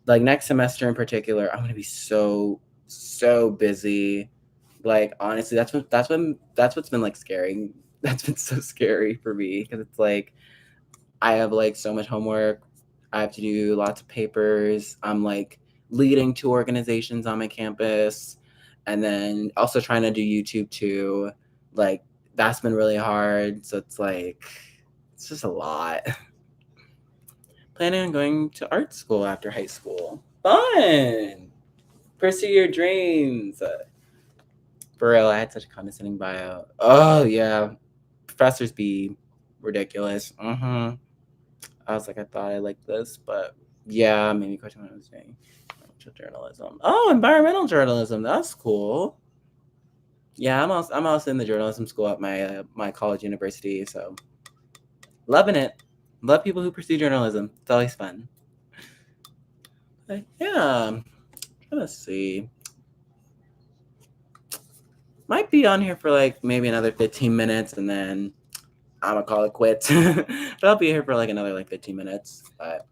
like, next semester in particular, I'm gonna be so busy. Like, honestly, that's what's been, like, scary. That's been so scary for me because it's like, I have, like, so much homework. I have to do lots of papers. I'm, like, leading 2 organizations on my campus, and then also trying to do YouTube too. Like, that's been really hard, so it's like it's just a lot. Planning on going to art school after high school. Fun! Pursue your dreams. For real, I had such a condescending bio. Oh, yeah. Professors be ridiculous. Mhm. I was like, I thought I liked this, but yeah, made me question what I was doing. Environmental journalism. Oh, environmental journalism. That's cool. Yeah, I'm also in the journalism school at my college university, so loving it. Love people who pursue journalism. It's always fun. But yeah, trying to see. Might be on here for like maybe another 15 minutes, and then I'm gonna call it quits. But I'll be here for like another like 15 minutes. But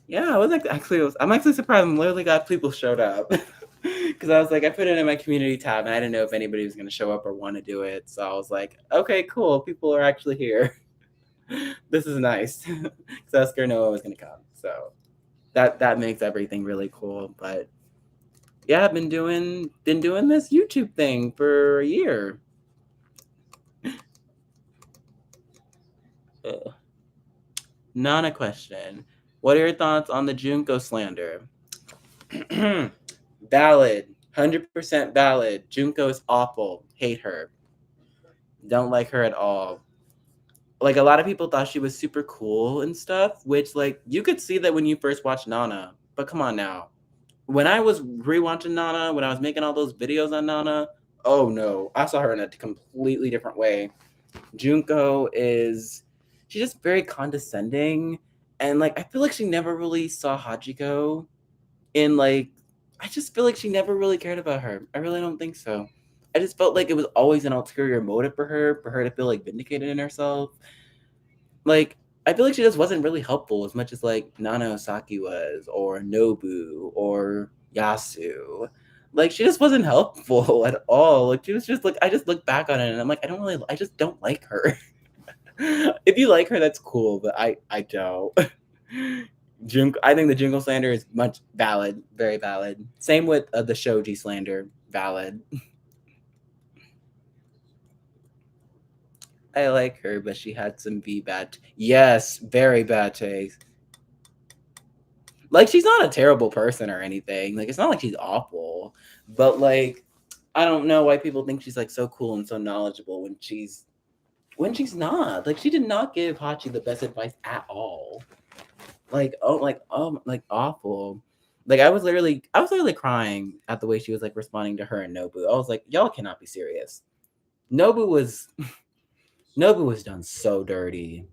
yeah, I was like I'm actually surprised. I'm literally glad people showed up. Because I was like, I put it in my community tab and I didn't know if anybody was going to show up or want to do it. So I was like, okay, cool. People are actually here. This is nice. Because I was scared no one was going to come. So that makes everything really cool. But yeah, I've been doing this YouTube thing for a year. Ugh. Not a question. What are your thoughts on the Junko slander? Valid. 100% valid. Junko is awful. Hate her. Don't like her at all. Like, a lot of people thought she was super cool and stuff, which, like, you could see that when you first watched Nana, but come on now. When I was rewatching Nana, when I was making all those videos on Nana, oh no, I saw her in a completely different way. Junko is she's just very condescending, and, like, I feel like she never really saw Hachiko in, like I just feel like she never really cared about her. I really don't think so. I just felt like it was always an ulterior motive for her to feel, like, vindicated in herself. Like, I feel like she just wasn't really helpful as much as, like, Nana Osaki was, or Nobu, or Yasu. Like, she just wasn't helpful at all. Like, she was just like I just look back on it and I'm like, I just don't like her. If you like her, that's cool, but I don't. I think the Jingle slander is much valid, very valid. Same with the Shoji slander, valid. I like her, but she had some V bad. Yes, very bad taste. Like, she's not a terrible person or anything. Like, it's not like she's awful, but like, I don't know why people think she's like so cool and so knowledgeable when she's not. Like, she did not give Hachi the best advice at all. Like, oh, like awful. Like, I was literally crying at the way she was, like, responding to her and Nobu. I was like, "Y'all cannot be serious." Nobu was Nobu was done so dirty.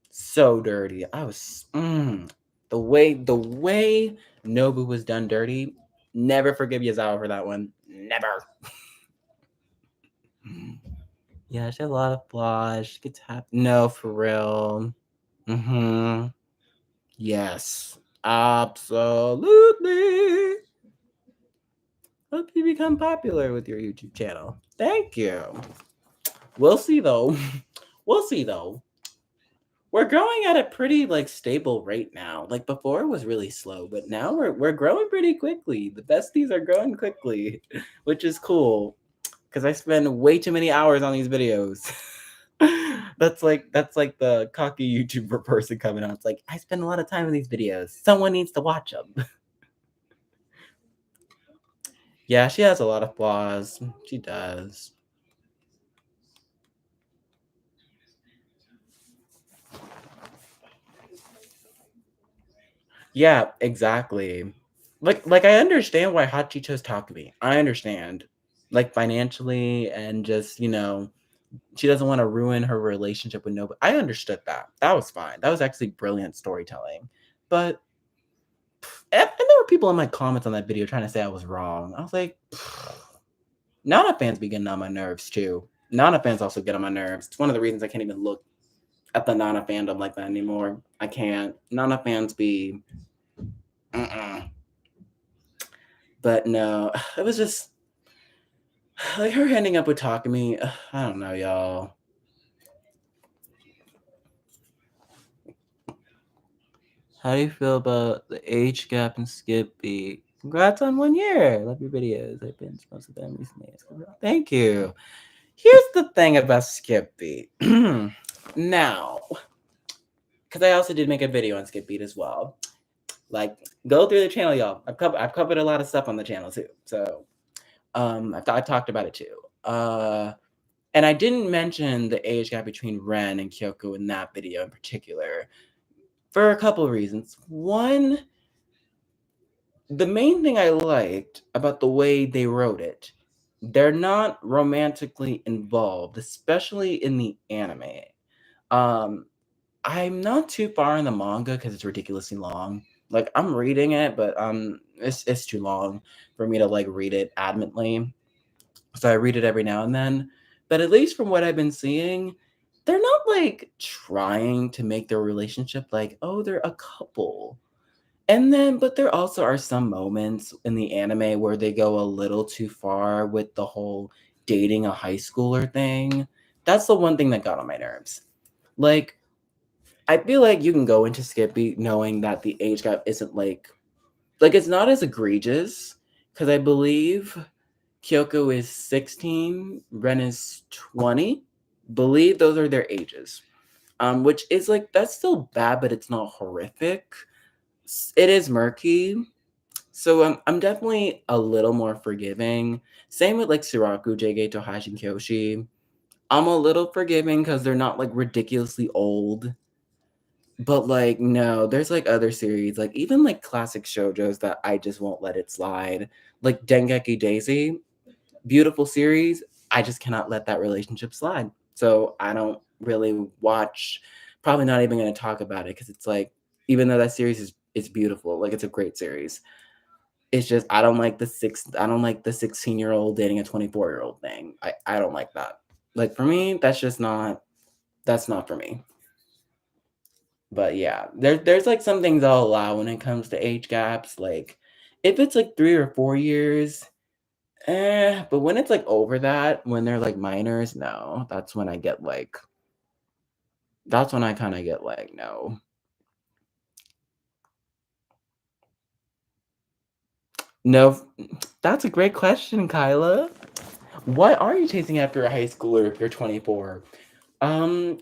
So dirty. The way Nobu was done dirty, never forgive Yazawa for that one. Never. Yeah, she has a lot of flaws. She gets happy. No, for real. Mm-hmm. Yes. Absolutely. Hope you become popular with your YouTube channel. Thank you. We'll see though. We'll see though. We're growing at a pretty like stable rate now. Like before it was really slow, but now we're growing pretty quickly. The besties are growing quickly, which is cool because I spend way too many hours on these videos. That's like the cocky YouTuber person coming out. It's like I spend a lot of time in these videos. Someone needs to watch them. Yeah, she has a lot of flaws. She does. Yeah, exactly. Like I understand why Hachi chose Takumi. I understand. Like financially and just, she doesn't want to ruin her relationship with nobody. I understood that. That was fine. That was actually brilliant storytelling. But and there were people in my comments on that video trying to say I was wrong. I was like, Nana fans be getting on my nerves too. Nana fans also get on my nerves. It's one of the reasons I can't even look at the Nana fandom like that anymore. I can't. Nana fans be mm-mm. But no, it was just like her ending up with Takumi. I don't know, y'all. How do you feel about the age gap in Skippy? Congrats on 1 year. Love your videos. I've been most of them recently. Thank you. Here's the thing about Skippy. Now, because I also did make a video on Skip Beat as well. Like, go through the channel, y'all. I've covered a lot of stuff on the channel too. So, I talked about it too. And I didn't mention the age gap between Ren and Kyoko in that video in particular for a couple of reasons. One, the main thing I liked about the way they wrote it, they're not romantically involved, especially in the anime. Um, I'm not too far in the manga because it's ridiculously long. Like I'm reading it, but it's too long for me to like read it adamantly. So I read it every now and then. But at least from what I've been seeing, they're not like trying to make their relationship like, oh, they're a couple. And then, but there also are some moments in the anime where they go a little too far with the whole dating a high schooler thing. That's the one thing that got on my nerves. Like, I feel like you can go into Skippy knowing that the age gap isn't like it's not as egregious because I believe Kyoko is 16, Ren is 20. Believe those are their ages. Which is like that's still bad, but it's not horrific. It is murky. So I'm definitely a little more forgiving. Same with like Siraku, JG, Tohashi, and Kyoshi. I'm a little forgiving because they're not like ridiculously old. But like no, there's like other series, like even like classic shoujos that I just won't let it slide. Like Dengeki Daisy, beautiful series. I just cannot let that relationship slide. So I don't really watch. Probably not even going to talk about it because it's like even though that series is beautiful, like it's a great series. It's just I don't like the 16-year-old dating a 24-year-old thing. I don't like that. Like for me, that's not for me. But yeah, there's like some things I'll allow when it comes to age gaps. Like if it's like 3 or 4 years, but when it's like over that, when they're like minors, no, that's when I kind of get like, no. No, that's a great question, Kyla. Why are you chasing after a high schooler if you're 24?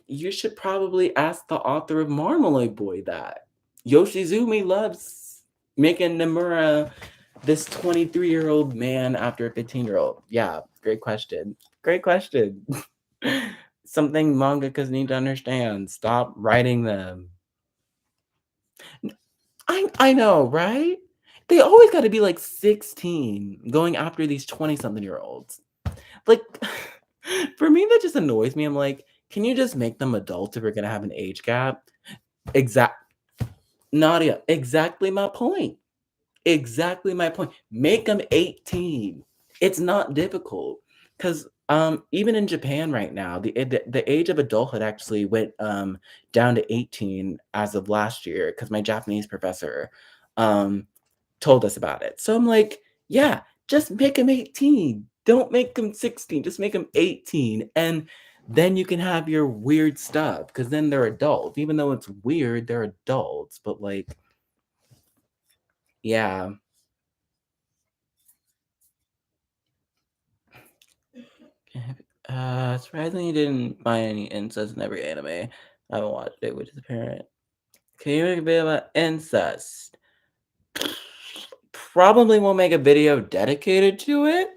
You should probably ask the author of Marmalade Boy that. Yoshizumi loves making Nomura this 23-year-old man after a 15-year-old. Yeah, great question. Great question. Something mangakas need to understand. Stop writing them. I know, right? They always gotta be, like, 16 going after these 20-something-year-olds. Like, for me, that just annoys me. I'm like, "Can you just make them adults if we're gonna have an age gap?" Exact Nadia, exactly my point. Exactly my point. Make them 18. It's not difficult, 'cause, even in Japan right now, the age of adulthood actually went, down to 18 as of last year, because my Japanese professor, um, told us about it. So I'm like, "Yeah, just make them 18. Don't make them 16, just make them 18, and then you can have your weird stuff, because then they're adults. Even though it's weird, they're adults, but, like, yeah. Surprisingly, you didn't find any incest in every anime. I haven't watched it, which is apparent. Can you make a video about incest? Probably won't make a video dedicated to it,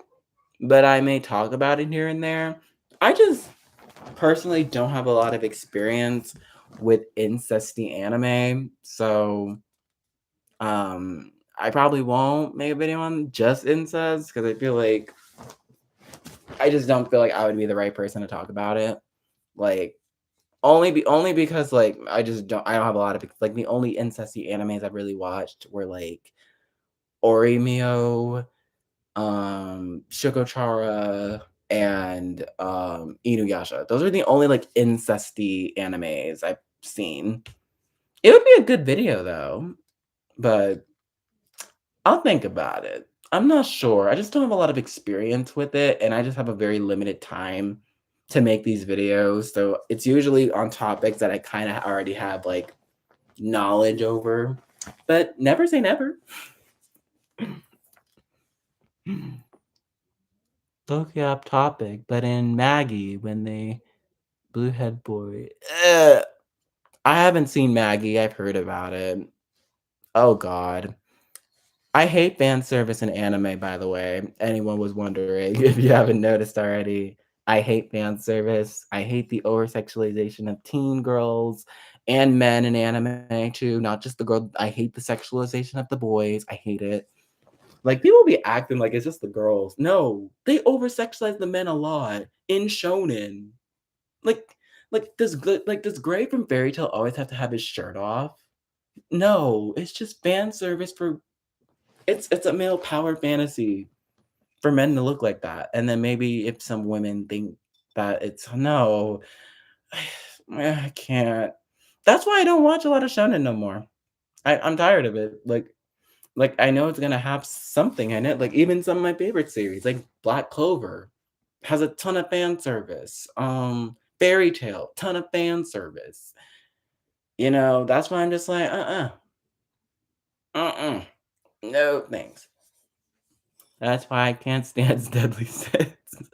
but I may talk about it here and there. I just personally don't have a lot of experience with incesty anime, so I probably won't make a video on just incest because I feel like I just don't feel like I would be the right person to talk about it. Like only because, like, I don't have a lot of like, the only incesty animes I've really watched were, like, Orimio, Shugochara, and, Inuyasha. Those are the only, like, incesty animes I've seen. It would be a good video, though, but I'll think about it. I'm not sure. I just don't have a lot of experience with it, and I just have a very limited time to make these videos, so it's usually on topics that I kinda already have, like, knowledge over, but never say never. Look up topic, but in Maggie, when they blue head boy I haven't seen Maggie, I've heard about it. Oh god. I hate fan service in anime, by the way. Anyone was wondering if you haven't noticed already. I hate fan service. I hate the over sexualization of teen girls and men in anime too, not just the girl. I hate the sexualization of the boys. I hate it. Like people be acting like it's just the girls. No, they over sexualize the men a lot in shonen. Like does Gray from Fairy Tail always have to have his shirt off? No, it's just fan service for it's a male power fantasy for men to look like that, and then maybe if some women think that it's no, I can't. That's why I don't watch a lot of shonen no more. I'm tired of it. Like I know it's gonna have something in it. Like even some of my favorite series, like Black Clover, has a ton of fan service. Fairy Tale, ton of fan service. That's why I'm just like, uh-uh, no thanks. That's why I can't stand Deadly Sins.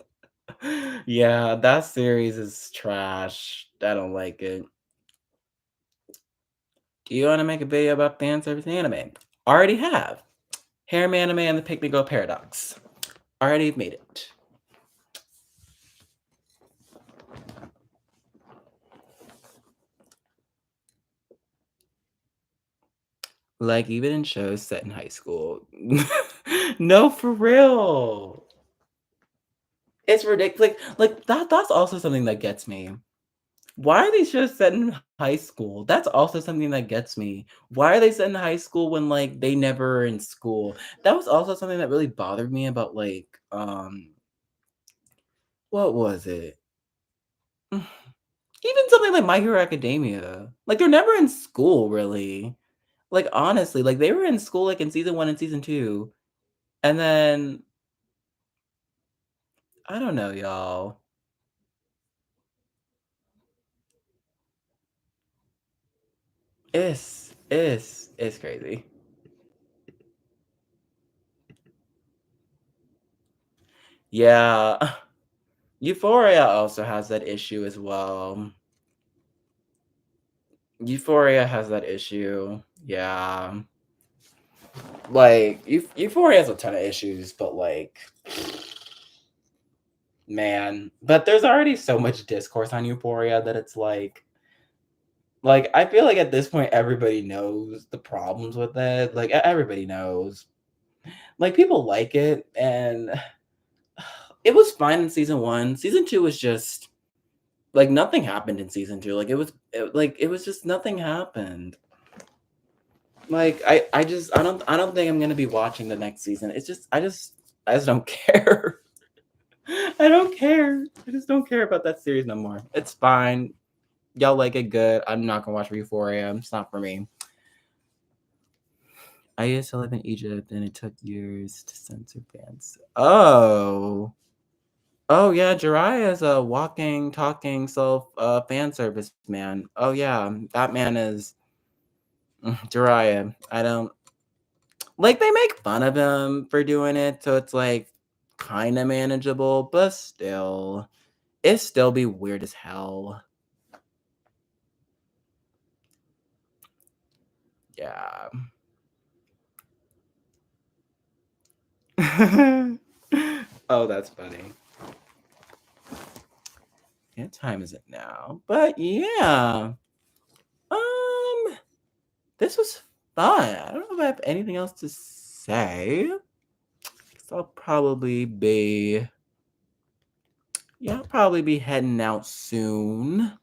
Yeah, that series is trash. I don't like it. Do you wanna make a video about fan service anime? Already have. Harem Anime and the Pick Me Go Paradox. Already made it. Like, even in shows set in high school. No, for real. It's ridiculous. Like, that's also something that gets me. Why are these shows set in high school? That's also something that gets me. Why are they set in high school when, like, they never are in school? That was also something that really bothered me about, like, what was it? Even something like My Hero Academia. Like, they're never in school, really. Like, honestly, like, they were in school, like, in season 1 and season 2, and then I don't know, y'all. It's crazy. Yeah. Euphoria also has that issue as well. Euphoria has that issue. Yeah. Like, Euphoria has a ton of issues, but, like, man. But there's already so much discourse on Euphoria that it's like Like, I feel like at this point, everybody knows the problems with it, like, everybody knows. Like, people like it, and it was fine in season 1. Season 2 was just like, nothing happened in season 2, like, it was just nothing happened. Like, I don't think I'm gonna be watching the next season. I just don't care. I don't care. I just don't care about that series no more. It's fine. Y'all like it, good. I'm not gonna watch Euphoria. It's not for me. I used to live in Egypt, and it took years to censor fans. Oh. Oh, yeah, Jiraiya is a walking, talking self fan service man. Oh, yeah, that man is Jiraiya. I don't like, they make fun of him for doing it, so it's, like, kinda manageable, but still, it still be weird as hell. Yeah. Oh, that's funny. What time is it now? But yeah, um, this was fun. I don't know if I have anything else to say. So I'll probably be heading out soon.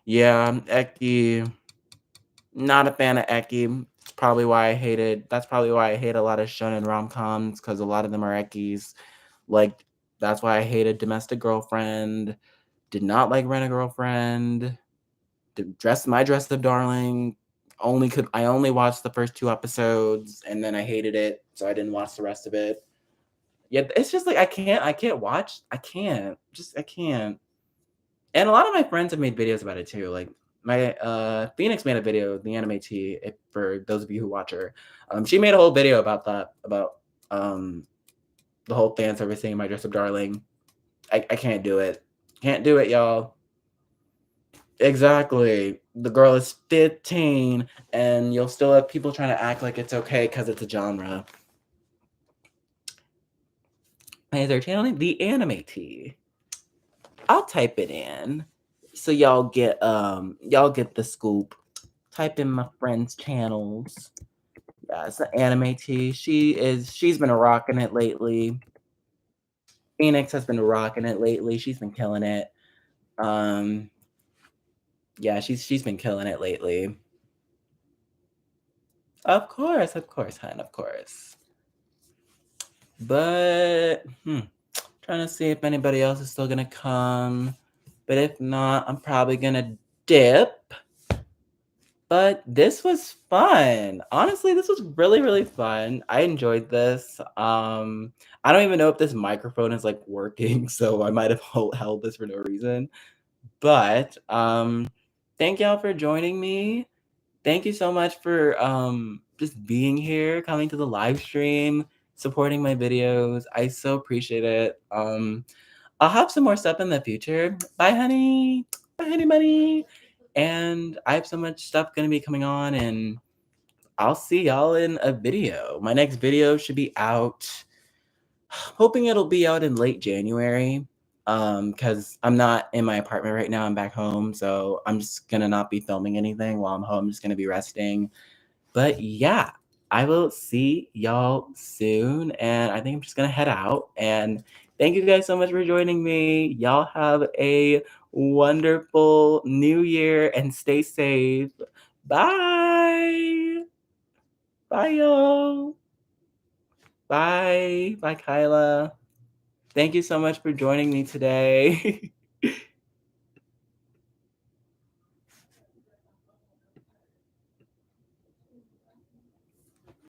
Yeah, Eki, not a fan of Eki. That's probably why I hate a lot of shonen rom-coms, because a lot of them are Ekis. Like, that's why I hated Domestic Girlfriend, did not like Rent a Girlfriend. My Dress Up Darling, I only watched the first 2 episodes, and then I hated it, so I didn't watch the rest of it. Yeah, it's just like I can't. And a lot of my friends have made videos about it too, like, my, Phoenix made a video, the anime T, if for those of you who watch her. She made a whole video about that, um, the whole fan service thing, My Dress Up Darling. I can't do it. Can't do it, y'all. Exactly. The girl is 15, and you'll still have people trying to act like it's okay because it's a genre. Is their channel name? The Anime Tea. I'll type it in so y'all get the scoop. Type in my friends' channels. Yeah, it's the Anime Tea. She's been rocking it lately. Phoenix has been rocking it lately. She's been killing it. Um, yeah, she's been killing it lately. Of course, hun, of course. But trying to see if anybody else is still gonna come. But if not, I'm probably gonna dip. But this was fun. Honestly, this was really, really fun. I enjoyed this. I don't even know if this microphone is like working, so I might have held this for no reason. But thank y'all for joining me. Thank you so much for just being here, coming to the live stream, supporting my videos. I so appreciate it. I'll have some more stuff in the future. Bye, honey. Bye, honey bunny. And I have so much stuff gonna be coming on, and I'll see y'all in a video. My next video should be out. Hoping it'll be out in late January. Because I'm not in my apartment right now. I'm back home, so I'm just gonna not be filming anything while I'm home. I'm just gonna be resting. But yeah, I will see y'all soon. And I think I'm just going to head out. And thank you guys so much for joining me. Y'all have a wonderful new year and stay safe. Bye. Bye, y'all. Bye. Bye, Kyla. Thank you so much for joining me today.